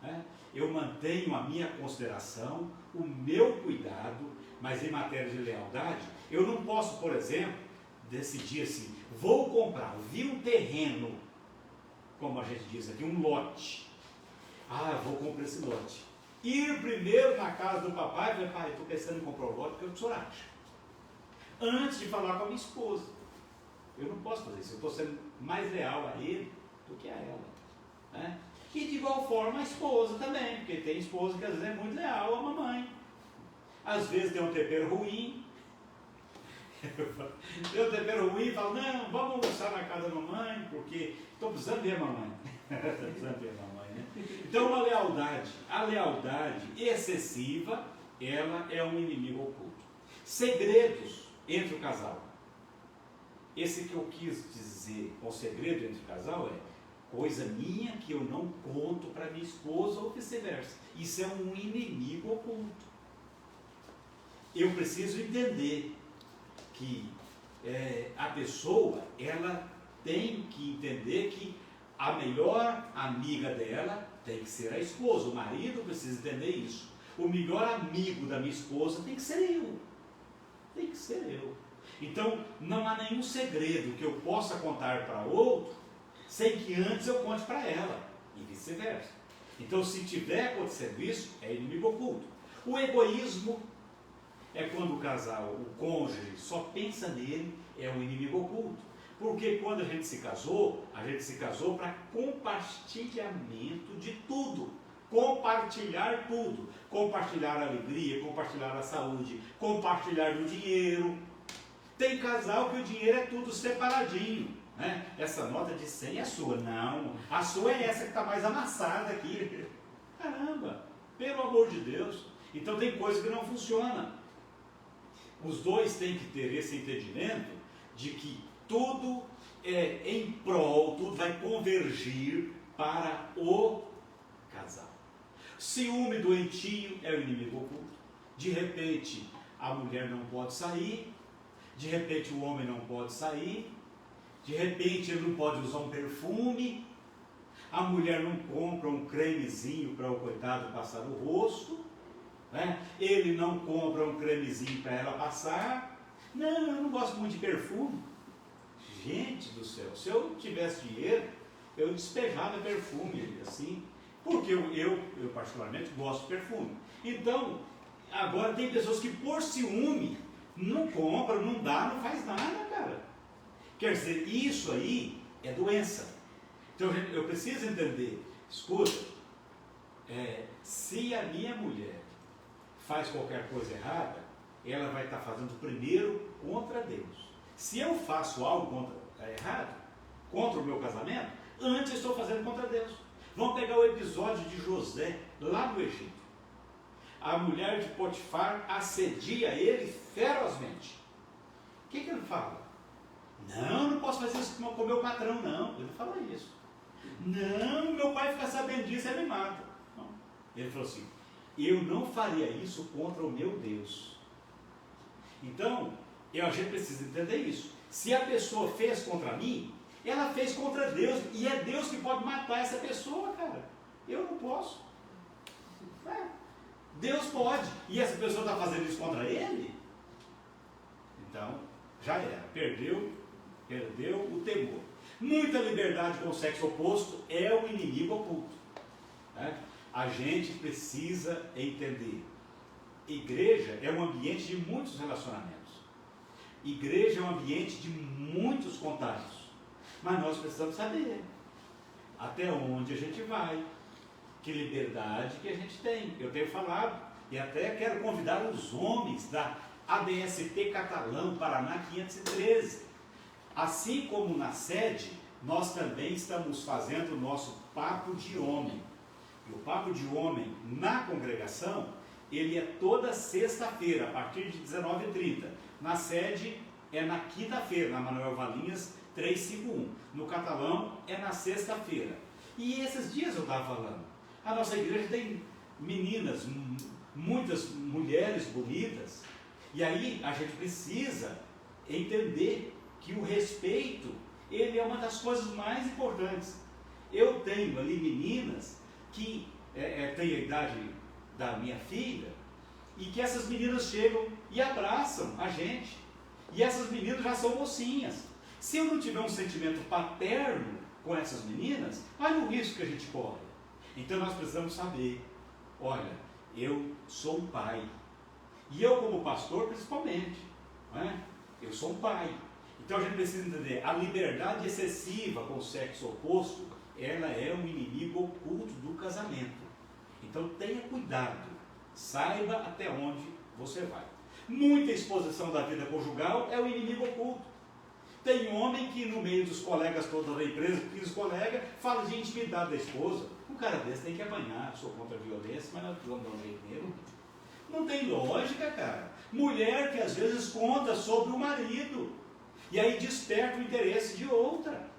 né? Eu mantenho a minha consideração, o meu cuidado, mas em matéria de lealdade, eu não posso, por exemplo, decidir assim, vou comprar, vi um terreno, como a gente diz aqui, um lote. Ah, vou comprar esse lote. Ir primeiro na casa do papai e falar, pai, estou pensando em comprar o lote, porque o senhor acha? Antes de falar com a minha esposa. Eu não posso fazer isso, eu estou sendo mais leal a ele do que a ela. Né? E de igual forma a esposa também, porque tem esposa que às vezes é muito leal à mamãe. Às vezes tem um tempero ruim. Tem um tempero ruim e fala, não, vamos almoçar na casa da mamãe, porque estou precisando ver a mamãe. Estou precisando ver a mamãe, né? Então a lealdade excessiva, ela é um inimigo oculto. Segredos entre o casal. Esse que eu quis dizer, o segredo entre o casal é coisa minha que eu não conto para minha esposa ou vice-versa. Isso é um inimigo oculto. Eu preciso entender que a pessoa, ela tem que entender que a melhor amiga dela tem que ser a esposa. O marido precisa entender isso. O melhor amigo da minha esposa tem que ser eu. Tem que ser eu. Então, não há nenhum segredo que eu possa contar para outro sem que antes eu conte para ela. E vice-versa. Então, se tiver acontecendo isso, é inimigo oculto. O egoísmo é quando o casal, o cônjuge, só pensa nele, é um inimigo oculto. Porque quando a gente se casou para compartilhamento de tudo. Compartilhar tudo. Compartilhar a alegria, compartilhar a saúde, compartilhar o dinheiro. Tem casal que o dinheiro é tudo separadinho. Né? Essa nota de 100 é sua. Não, a sua é essa que está mais amassada aqui. Caramba, pelo amor de Deus. Então tem coisa que não funciona. Os dois têm que ter esse entendimento de que tudo é em prol, tudo vai convergir para o casal. Ciúme doentio é o inimigo oculto. De repente, a mulher não pode sair, de repente o homem não pode sair, de repente ele não pode usar um perfume, a mulher não compra um cremezinho para o coitado passar no rosto, né? Ele não compra um cremezinho para ela passar. Não, eu não gosto muito de perfume. Gente do céu, se eu tivesse dinheiro, eu despejava perfume, assim, porque eu particularmente gosto de perfume. Então, agora tem pessoas que por ciúme não compram, não dá, não faz nada, cara. Quer dizer, isso aí é doença. Então, eu preciso entender, escuta, se a minha mulher faz qualquer coisa errada, ela vai estar fazendo primeiro contra Deus. Se eu faço algo errado, contra o meu casamento, antes eu estou fazendo contra Deus. Vamos pegar o episódio de José, lá no Egito. A mulher de Potifar assedia ele ferozmente. O que ele fala? Não posso fazer isso com o meu patrão, não. Ele fala isso. Não, meu pai fica sabendo disso, ele me mata. Não. Ele falou assim, eu não faria isso contra o meu Deus. Então, a gente precisa entender isso. Se a pessoa fez contra mim, ela fez contra Deus, e é Deus que pode matar essa pessoa, cara. Eu não posso. Deus pode, e essa pessoa está fazendo isso contra ele? Então, já era, perdeu o temor. Muita liberdade com o sexo oposto é o inimigo oculto. Né? A gente precisa entender. Igreja é um ambiente de muitos relacionamentos. Igreja é um ambiente de muitos contatos. Mas nós precisamos saber até onde a gente vai, que liberdade que a gente tem. Eu tenho falado, e até quero convidar os homens da ABSP Catalão, Paraná 513. Assim como na sede, nós também estamos fazendo o nosso Papo de Homem. E o Papo de Homem na congregação, ele é toda sexta-feira, a partir de 19h30. Na sede é na quinta-feira, na Manuel Valinhas 351. No Catalão é na sexta-feira. E esses dias eu estava falando, a nossa igreja tem meninas, muitas mulheres bonitas, e aí a gente precisa entender que o respeito, ele é uma das coisas mais importantes. Eu tenho ali meninas que têm a idade da minha filha, e que essas meninas chegam e abraçam a gente, e essas meninas já são mocinhas. Se eu não tiver um sentimento paterno com essas meninas, olha o risco que a gente corre. Então nós precisamos saber, olha, eu sou um pai, e eu como pastor principalmente, não é? Eu sou um pai. Então a gente precisa entender, a liberdade excessiva com o sexo oposto, ela é um inimigo oculto do casamento. Então tenha cuidado, saiba até onde você vai. Muita exposição da vida conjugal é o inimigo oculto. Tem homem que no meio dos colegas todos da empresa, que os colegas, fala de intimidade da esposa. Um cara desse tem que apanhar, sou contra a violência, mas nós precisamos dar um jeito nele. Não tem lógica, cara. Mulher que às vezes conta sobre o marido, e aí desperta o interesse de outra.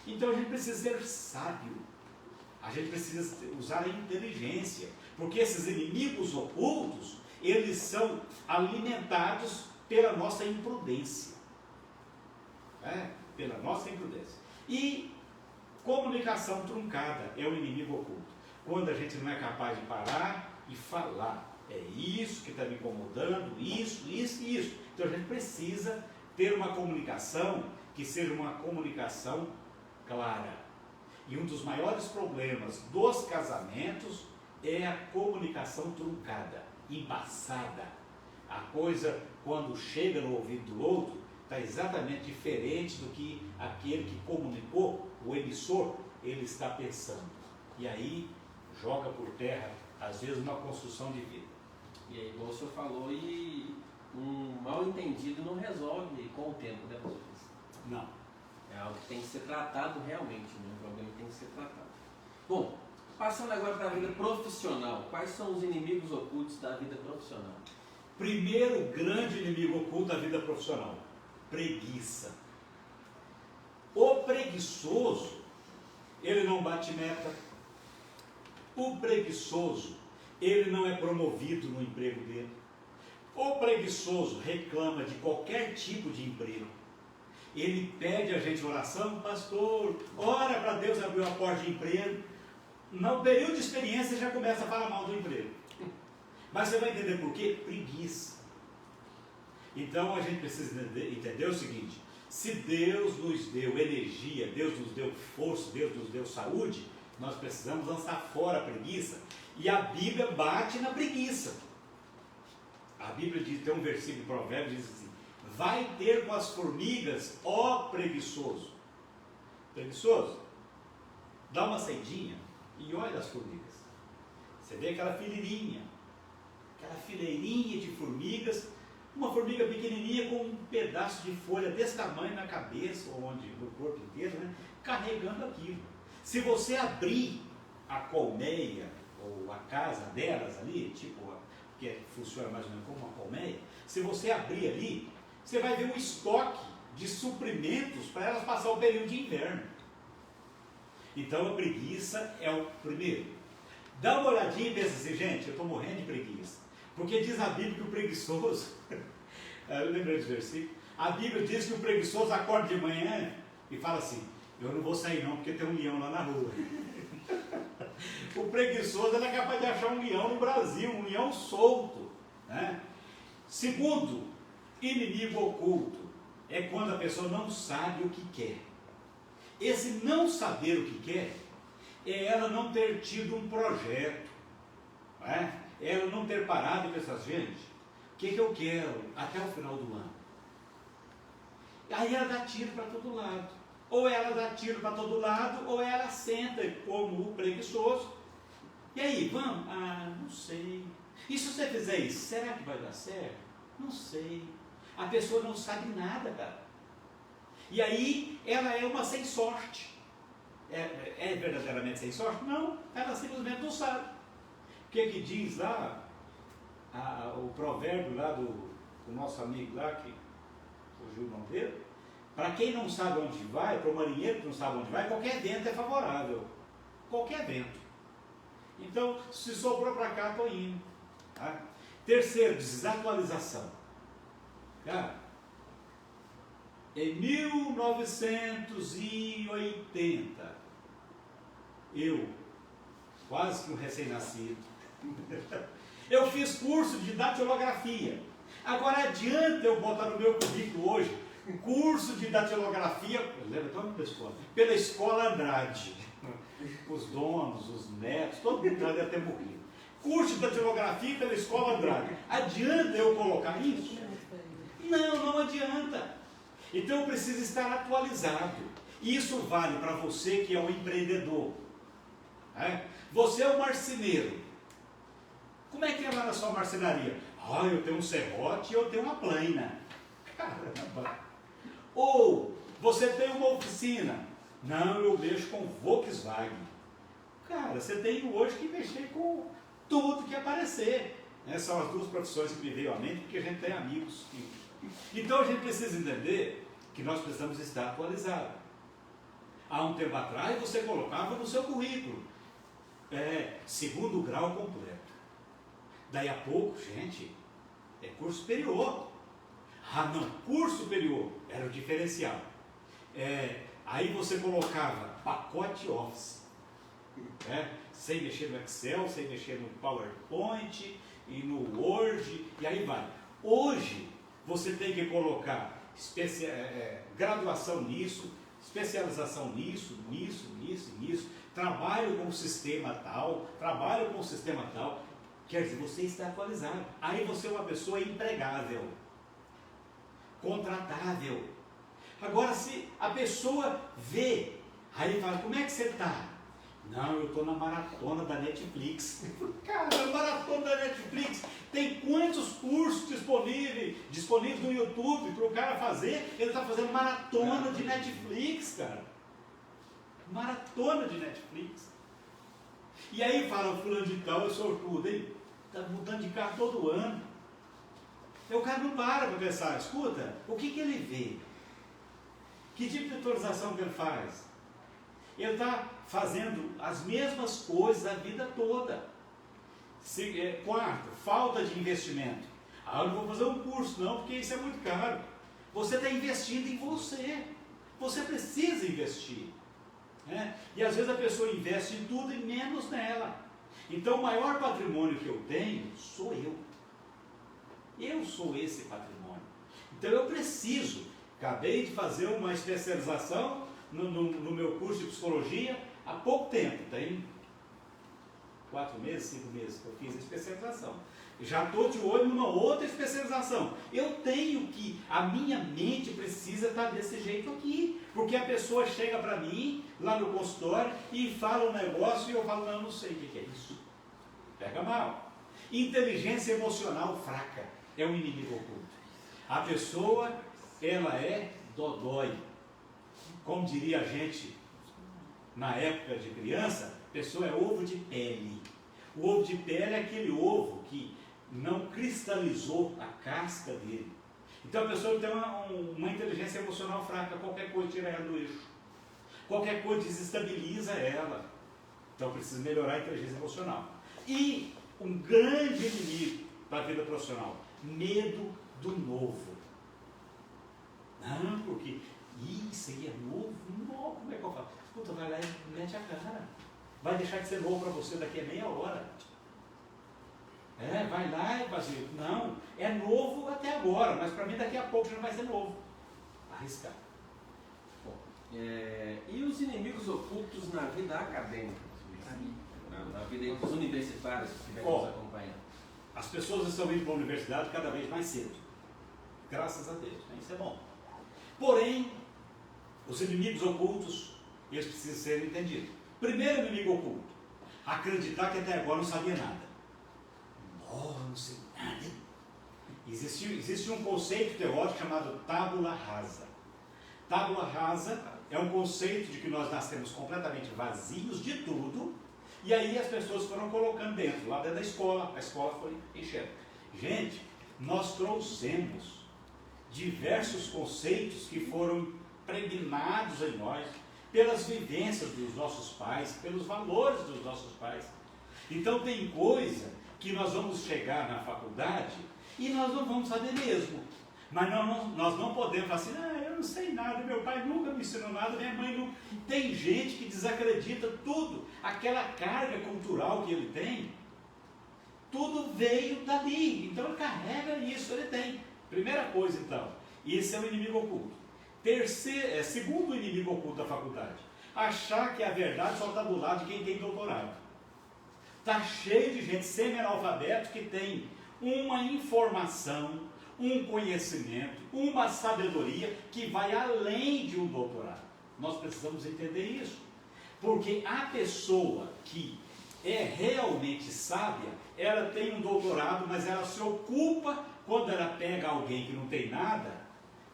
Então a gente precisa ser sábio. A gente precisa usar a inteligência, porque esses inimigos ocultos, eles são alimentados pela nossa imprudência. Pela nossa imprudência. E comunicação truncada é o inimigo oculto. Quando a gente não é capaz de parar e falar, é isso que está me incomodando, isso. Então a gente precisa ter uma comunicação que seja uma comunicação clara. E um dos maiores problemas dos casamentos é a comunicação truncada, embaçada. A coisa, quando chega no ouvido do outro, está exatamente diferente do que aquele que comunicou, o emissor, ele está pensando. E aí joga por terra, às vezes, uma construção de vida. E aí, como o senhor falou, e um mal entendido não resolve com o tempo, né, pastor? Não. É algo que tem que ser tratado realmente, né? Um problema que tem que ser tratado. Bom, passando agora para a vida profissional, quais são os inimigos ocultos da vida profissional? Primeiro grande inimigo oculto da vida profissional, preguiça. O preguiçoso, ele não bate meta. O preguiçoso, ele não é promovido no emprego dele. O preguiçoso reclama de qualquer tipo de emprego. Ele pede a gente oração, pastor, ora para Deus abrir uma porta de emprego. No período de experiência já começa a falar mal do emprego. Mas você vai entender por quê? Preguiça. Então a gente precisa entender o seguinte: se Deus nos deu energia, Deus nos deu força, Deus nos deu saúde, nós precisamos lançar fora a preguiça. E a Bíblia bate na preguiça. A Bíblia diz, tem um versículo de Provérbios que diz assim: vai ter com as formigas, ó preguiçoso. Preguiçoso, dá uma saidinha e olha as formigas. Você vê aquela fileirinha, aquela fileirinha de formigas, uma formiga pequenininha com um pedaço de folha desse tamanho na cabeça, ou onde, no corpo inteiro, né? Carregando aquilo. Se você abrir a colmeia, ou a casa delas ali, tipo, que funciona mais ou menos como uma colmeia, se você abrir ali, você vai ver um estoque de suprimentos para elas passar o período de inverno. Então a preguiça é o primeiro. Dá uma olhadinha e pensa assim, gente, eu estou morrendo de preguiça. Porque diz a Bíblia que o preguiçoso, eu lembrei desse versículo, a Bíblia diz que o preguiçoso acorda de manhã e fala assim, eu não vou sair não, porque tem um leão lá na rua. O preguiçoso é capaz de achar um leão no Brasil, um leão solto. Né? Segundo, inimigo oculto, é quando a pessoa não sabe o que quer. Esse não saber o que quer, é ela não ter tido um projeto. Não é? Ela não ter parado e pensado, gente, o que eu quero até o final do ano? Aí ela dá tiro para todo lado. Ou ela dá tiro para todo lado, ou ela senta como o preguiçoso. E aí, vamos? Ah, não sei. E se você fizer isso, será que vai dar certo? Não sei. A pessoa não sabe nada, cara. E aí, ela é uma sem sorte. É verdadeiramente sem sorte? Não, ela simplesmente não sabe. O que diz lá, o provérbio lá do nosso amigo lá, que fugiu o nome dele? Para quem não sabe onde vai, para o marinheiro que não sabe onde vai, qualquer vento é favorável. Qualquer vento. Então, se sobrou para cá, estou indo. Tá? Terceiro, desatualização. Cara, em 1980, eu, quase que um recém-nascido, eu fiz curso de datilografia. Agora adianta eu botar no meu currículo hoje curso de datilografia, pela Escola Andrade. Os donos, os netos, todo mundo já deve ter morrido. Curso de datilografia pela Escola Andrade. Adianta eu colocar isso? Não adianta. Então eu preciso estar atualizado. Isso vale para você que é um empreendedor. Você é um marceneiro. Como é que é lá na sua marcenaria? Eu tenho um serrote e eu tenho uma plaina. Caramba! Ou você tem uma oficina. Não, eu mexo com Volkswagen. Cara, você tem hoje que mexer com tudo que aparecer. São as duas profissões que me veio à mente, porque a gente tem amigos. Então a gente precisa entender que nós precisamos estar atualizados. Há um tempo atrás você colocava no seu currículo, segundo grau completo. Daí a pouco, gente, é curso superior. Não, curso superior era o diferencial. Aí você colocava pacote Office, sem mexer no Excel, sem mexer no PowerPoint e no Word, e aí vai. Hoje você tem que colocar graduação nisso, especialização nisso, trabalho com o sistema tal, quer dizer, você está atualizado. Aí você é uma pessoa empregável, contratável. Agora, se a pessoa vê, aí fala, como é que você está? Não, eu estou na maratona da Netflix. Cara, a maratona da Netflix tem quantos cursos disponíveis no YouTube para o cara fazer? Ele está fazendo maratona de Netflix, cara. Maratona de Netflix. E aí fala, o fulano de tal é sortudo, hein? Está mudando de carro todo ano. E o cara não para pensar, escuta, o que ele vê? Que tipo de atualização que ele faz? Ele está fazendo as mesmas coisas a vida toda. Quarto, falta de investimento. Eu não vou fazer um curso não, porque isso é muito caro. Você está investindo em você. Você precisa investir. E às vezes a pessoa investe em tudo e menos nela. Então o maior patrimônio que eu tenho sou eu. Eu sou esse patrimônio. Então eu preciso. Acabei de fazer uma especialização no meu curso de psicologia há pouco tempo. Tem 4 meses, 5 meses que eu fiz a especialização. Já estou de olho numa outra especialização. Eu tenho que, a minha mente precisa estar desse jeito aqui. Porque a pessoa chega para mim, lá no consultório, e fala um negócio e eu falo, não sei o que é isso. Pega mal. Inteligência emocional fraca é um inimigo oculto. A pessoa, ela é dodói. Como diria a gente na época de criança, a pessoa é ovo de pele. O ovo de pele é aquele ovo que não cristalizou a casca dele. Então a pessoa tem uma inteligência emocional fraca, qualquer coisa tira ela do eixo. Qualquer coisa desestabiliza ela. Então precisa melhorar a inteligência emocional. E um grande inimigo da vida profissional, medo do novo. Não, porque isso aí é novo? Não, como é que eu falo? Puta, vai lá e mete a cara. Vai deixar de ser novo para você daqui a meia hora. Vai lá e fazer. Não, é novo até agora, mas para mim daqui a pouco já não vai ser novo. Arriscar. Bom, e os inimigos ocultos na vida acadêmica? Na vida dos universitários que estiverem nos acompanhando? As pessoas estão indo para a universidade cada vez mais cedo. Graças a Deus, né? Isso é bom. Porém, os inimigos ocultos, eles precisam ser entendidos. Primeiro inimigo oculto, acreditar que até agora não sabia nada. Não sei nada. Existe um conceito teórico chamado tábula rasa. Tábula rasa é um conceito de que nós nascemos completamente vazios de tudo, e aí as pessoas foram colocando dentro, lá dentro da escola, a escola foi enchendo. Gente, nós trouxemos diversos conceitos que foram impregnados em nós pelas vivências dos nossos pais, pelos valores dos nossos pais. Então tem coisa que nós vamos chegar na faculdade e nós não vamos saber mesmo. Mas nós não podemos falar assim, eu não sei nada, meu pai nunca me ensinou nada, minha mãe não. Tem gente que desacredita tudo, aquela carga cultural que ele tem, tudo veio dali, então ele carrega isso, ele tem. Primeira coisa então, esse é o inimigo oculto. Segundo inimigo oculto da faculdade, achar que a verdade só está do lado de quem tem doutorado. Está cheio de gente semi-analfabeto que tem uma informação, um conhecimento, uma sabedoria que vai além de um doutorado. Nós precisamos entender isso. Porque a pessoa que é realmente sábia, ela tem um doutorado, mas ela se ocupa quando ela pega alguém que não tem nada.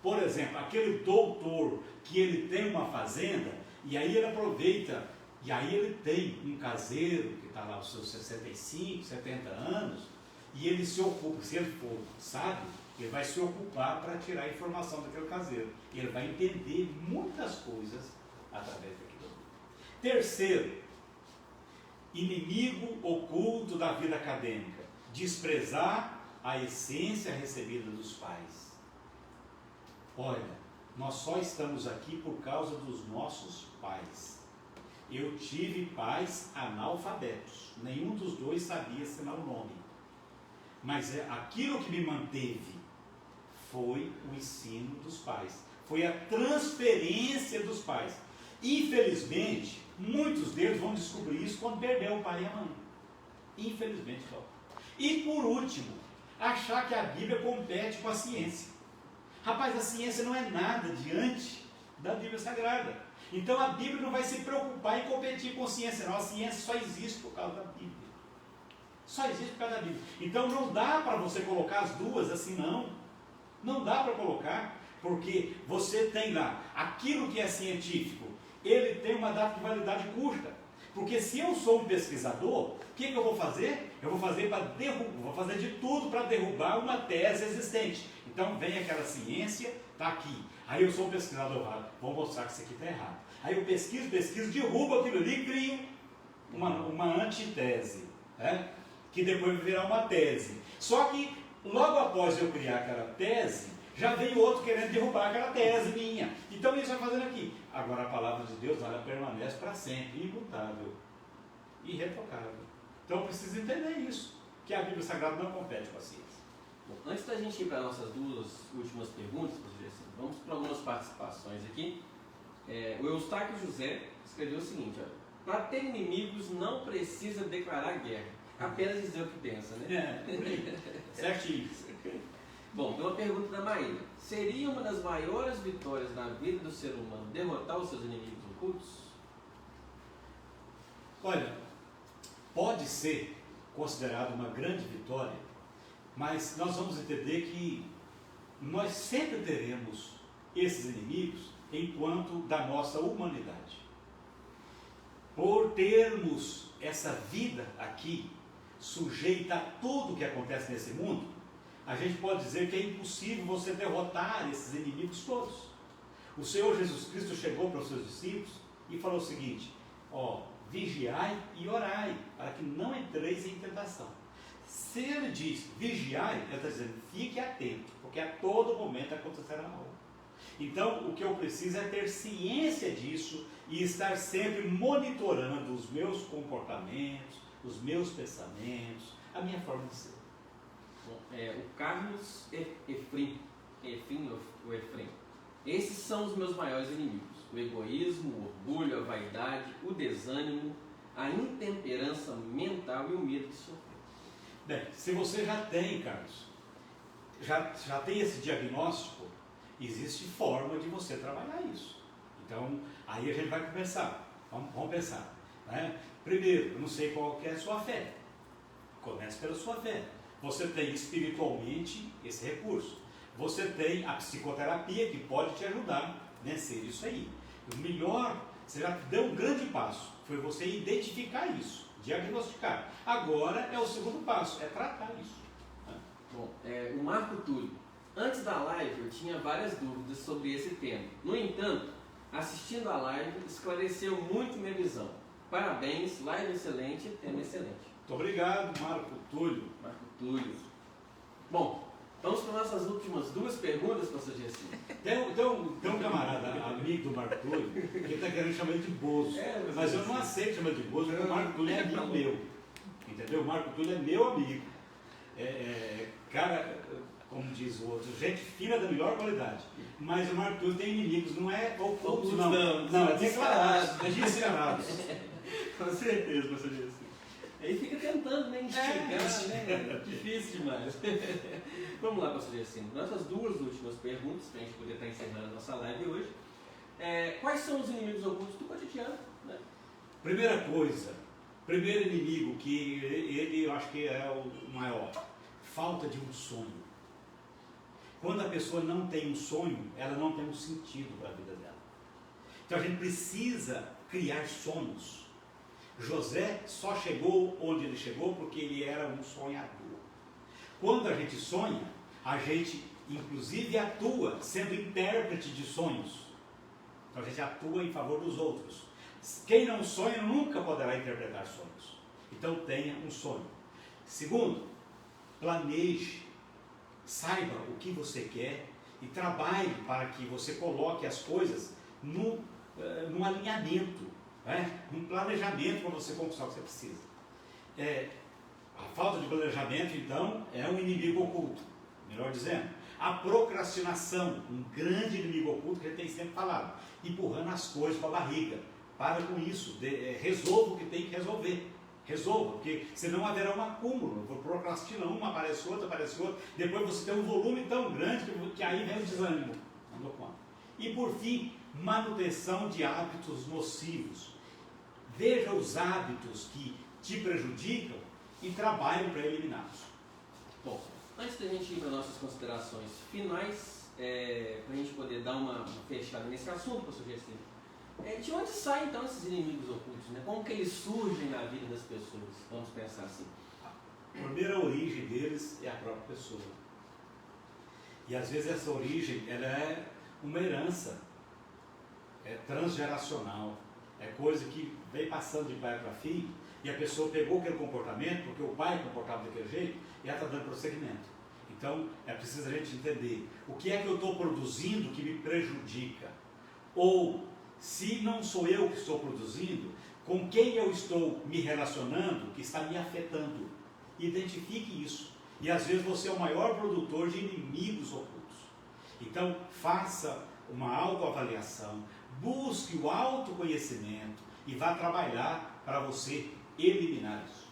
Por exemplo, aquele doutor que ele tem uma fazenda, e aí ele aproveita, e aí ele tem um caseiro que está lá aos seus 65, 70 anos, e ele se ocupa, se ele for sábio, ele vai se ocupar para tirar a informação daquele caseiro. Ele vai entender muitas coisas através daquilo. Terceiro, inimigo oculto da vida acadêmica, desprezar a essência recebida dos pais. Olha, nós só estamos aqui por causa dos nossos pais. Eu tive pais analfabetos, nenhum dos dois sabia assinar o nome. Mas aquilo que me manteve foi o ensino dos pais, foi a transferência dos pais. Infelizmente, muitos deles vão descobrir isso quando perder o pai e a mãe. Infelizmente só. E por último, achar que a Bíblia compete com a ciência. Rapaz, a ciência não é nada diante da Bíblia Sagrada. Então a Bíblia não vai se preocupar em competir com a ciência, não. A ciência só existe por causa da Bíblia. Só existe por causa da Bíblia. Então não dá para você colocar as duas assim, não. Não dá para colocar, porque você tem lá aquilo que é científico, ele tem uma data de validade curta. Porque se eu sou um pesquisador, o que eu vou fazer? Eu vou fazer vou fazer de tudo para derrubar uma tese existente. Então vem aquela ciência, está aqui. Aí eu sou um pesquisador, vou mostrar que isso aqui está errado. Aí eu pesquiso, derrubo aquilo ali e crio uma antitese, né? Que depois vai virar uma tese. Só que logo após eu criar aquela tese, já veio outro querendo derrubar aquela tese minha. Então isso vai fazendo aqui. Agora a palavra de Deus, ela permanece para sempre, imutável, irretocável. Então eu preciso entender isso, que a Bíblia Sagrada não compete com a ciência. Bom, antes da gente ir para nossas duas últimas perguntas, vamos para algumas participações aqui. O Eustáquio José escreveu o seguinte: para ter inimigos não precisa declarar guerra, apenas dizer o que pensa, né? Certinho. Bom, tem uma pergunta da Maíra: seria uma das maiores vitórias na vida do ser humano derrotar os seus inimigos ocultos? Olha, pode ser considerado uma grande vitória, mas nós vamos entender que nós sempre teremos esses inimigos enquanto da nossa humanidade. Por termos essa vida aqui, sujeita a tudo o que acontece nesse mundo, a gente pode dizer que é impossível você derrotar esses inimigos todos. O Senhor Jesus Cristo chegou para os seus discípulos e falou o seguinte: vigiai e orai, para que não entreis em tentação. Se ele diz vigiai, ele está dizendo fique atento, porque a todo momento acontecerá algo. Então, o que eu preciso é ter ciência disso e estar sempre monitorando os meus comportamentos, os meus pensamentos, a minha forma de ser. O Carlos Efrim, o Efrim. Esses são os meus maiores inimigos: o egoísmo, o orgulho, a vaidade, o desânimo, a intemperança mental e o medo de sofrer. Bem, se você já tem, Carlos, já tem esse diagnóstico, existe forma de você trabalhar isso. Então, aí a gente vai pensar, vamos pensar. Né? Primeiro, eu não sei qual que é a sua fé. Comece pela sua fé. Você tem espiritualmente esse recurso. Você tem a psicoterapia que pode te ajudar a vencer isso aí. O melhor, você já deu um grande passo, foi você identificar isso, diagnosticar. Agora é o segundo passo, é tratar isso. Bom, o Marco Túlio. Antes da live eu tinha várias dúvidas sobre esse tema. No entanto, assistindo a live esclareceu muito minha visão. Parabéns, live excelente, tema excelente. Muito obrigado, Marco Túlio. Marco Túlio. Bom, vamos para nossas últimas duas perguntas, pastor Gessinho. Tem um camarada, amigo do Marco Túlio, que está querendo chamar ele de Bozo. Mas eu não aceito chamar de Bozo, porque o Marco Túlio é amigo meu. Entendeu? O Marco Túlio é meu amigo. Cara, como diz o outro, gente fina da melhor qualidade. Mas o Marco Túlio tem inimigos, não é ocultos, não. Não, é declarados, é descarados. Com certeza, pastor Gessinho. Aí fica tentando, né, instigar, né? Difícil demais. Vamos lá, pastor Gessinho. Nossas duas últimas perguntas, para a gente poder estar encerrando a nossa live hoje. Quais são os inimigos ocultos do cotidiano? Né? Primeira coisa, primeiro inimigo, que ele eu acho que é o maior, falta de um sonho. Quando a pessoa não tem um sonho, ela não tem um sentido para a vida dela. Então a gente precisa criar sonhos. José só chegou onde ele chegou porque ele era um sonhador. Quando a gente sonha, a gente inclusive atua sendo intérprete de sonhos. Então a gente atua em favor dos outros. Quem não sonha nunca poderá interpretar sonhos. Então tenha um sonho. Segundo, planeje. Saiba o que você quer e trabalhe para que você coloque as coisas num alinhamento, num planejamento para você conquistar o que você precisa. A falta de planejamento, então, é um inimigo oculto, melhor dizendo. A procrastinação, um grande inimigo oculto que a gente tem sempre falado, empurrando as coisas para a barriga. Para com isso, resolva o que tem que resolver. Resolva, porque senão haverá um acúmulo. Procrastina uma, aparece outra, depois você tem um volume tão grande que aí vem o desânimo. Não dou conta. E por fim, manutenção de hábitos nocivos. Veja os hábitos que te prejudicam e trabalhe para eliminá-los. Bom, antes da gente ir para nossas considerações finais, para a gente poder dar uma fechada nesse assunto, pastor Gessinho, de onde saem então esses inimigos ocultos? Né? Como que eles surgem na vida das pessoas? Vamos pensar assim. A primeira origem deles é a própria pessoa. E às vezes essa origem ela é uma herança, é transgeracional, é coisa que vem passando de pai para filho, e a pessoa pegou aquele comportamento, porque o pai comportava daquele jeito, e ela está dando prosseguimento. Então é preciso a gente entender o que é que eu estou produzindo que me prejudica, ou se não sou eu que estou produzindo, com quem eu estou me relacionando que está me afetando. Identifique isso. E às vezes você é o maior produtor de inimigos ocultos. Então faça uma autoavaliação, busque o autoconhecimento e vá trabalhar para você eliminar isso.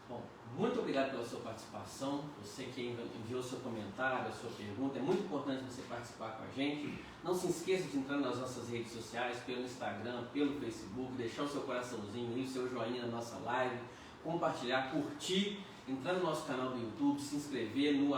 Bom, muito obrigado pela sua participação. Você que enviou seu comentário, a sua pergunta, é muito importante você participar com a gente. Não se esqueça de entrar nas nossas redes sociais, pelo Instagram, pelo Facebook, deixar o seu coraçãozinho e o seu joinha na nossa live, compartilhar, curtir, entrar no nosso canal do YouTube, se inscrever no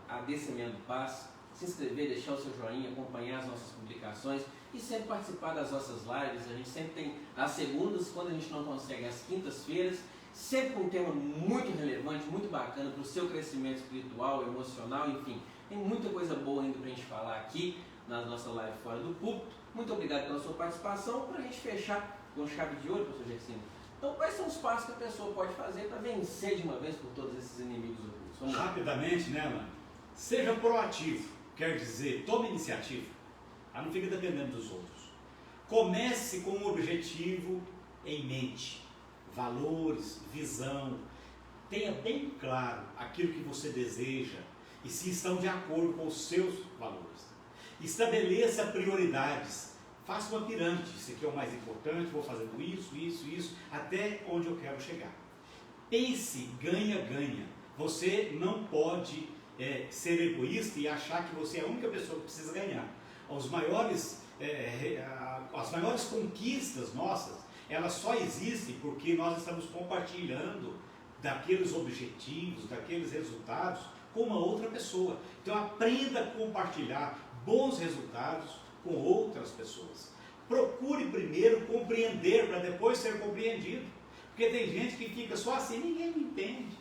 @ADSemeandopaz, se inscrever, deixar o seu joinha, acompanhar as nossas publicações e sempre participar das nossas lives. A gente sempre tem as segundas, quando a gente não consegue, as quintas-feiras, sempre com um tema muito relevante, muito bacana para o seu crescimento espiritual, emocional, enfim. Tem muita coisa boa ainda para a gente falar aqui na nossa live Fora do Púlpito. Muito obrigado pela sua participação. Para a gente fechar com chave de ouro, professor Gersino. Então, quais são os passos que a pessoa pode fazer para vencer de uma vez por todos esses inimigos ocultos? Rapidamente, né, mano? Seja proativo, quer dizer, tome iniciativa. Não fica dependendo dos outros. Comece com um objetivo em mente, valores, visão. Tenha bem claro aquilo que você deseja e se estão de acordo com os seus valores. Estabeleça prioridades. Faça uma pirâmide. Isso aqui é o mais importante, vou fazendo isso, até onde eu quero chegar. Pense ganha-ganha. Você não pode ser egoísta e achar que você é a única pessoa que precisa ganhar. As maiores conquistas nossas, elas só existem porque nós estamos compartilhando daqueles objetivos, daqueles resultados com uma outra pessoa. Então aprenda a compartilhar bons resultados com outras pessoas. Procure primeiro compreender para depois ser compreendido. Porque tem gente que fica só assim, ninguém me entende.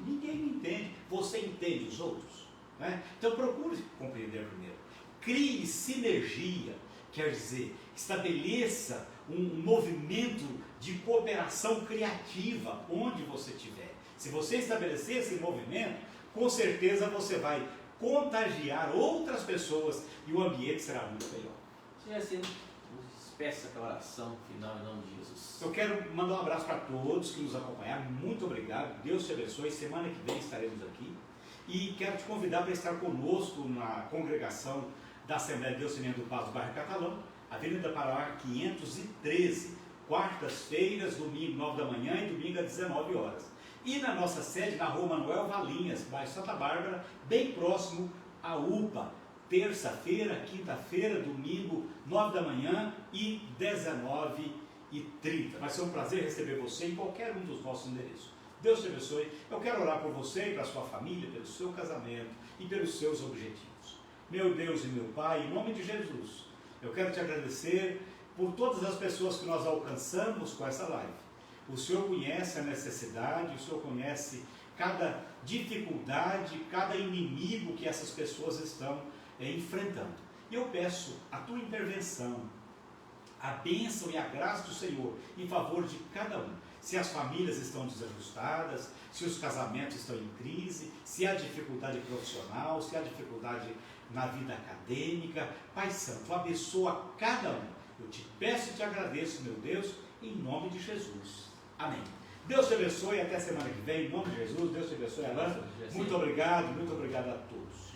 Você entende os outros? Né? Então procure compreender primeiro. Crie sinergia, quer dizer, estabeleça um movimento de cooperação criativa onde você estiver. Se você estabelecer esse movimento, com certeza você vai contagiar outras pessoas e o ambiente será muito melhor. Senhor, assim, peça aquela oração final em nome de Jesus. Eu quero mandar um abraço para todos que nos acompanharam. Muito obrigado. Deus te abençoe. Semana que vem estaremos aqui. E quero te convidar para estar conosco na congregação da Assembleia de Deus Semeando do Paz do bairro Catalão, Avenida Pará 513, quartas-feiras, domingo 9 da manhã e domingo às 19 horas. E na nossa sede, na Rua Manuel Valinhas, bairro Santa Bárbara, bem próximo à UPA, terça-feira, quinta-feira, domingo, 9 da manhã e 19h30. Vai ser um prazer receber você em qualquer um dos nossos endereços. Deus te abençoe. Eu quero orar por você e para a sua família, pelo seu casamento e pelos seus objetivos. Meu Deus e meu Pai, em nome de Jesus, eu quero te agradecer por todas as pessoas que nós alcançamos com essa live. O Senhor conhece a necessidade, o Senhor conhece cada dificuldade, cada inimigo que essas pessoas estão enfrentando. E eu peço a tua intervenção, a bênção e a graça do Senhor em favor de cada um. Se as famílias estão desajustadas, se os casamentos estão em crise, se há dificuldade profissional, se há dificuldade na vida acadêmica, Pai Santo, abençoa cada um. Eu te peço e te agradeço, meu Deus, em nome de Jesus. Amém. Deus te abençoe, até semana que vem, em nome de Jesus. Deus te abençoe, Alan. Muito obrigado a todos.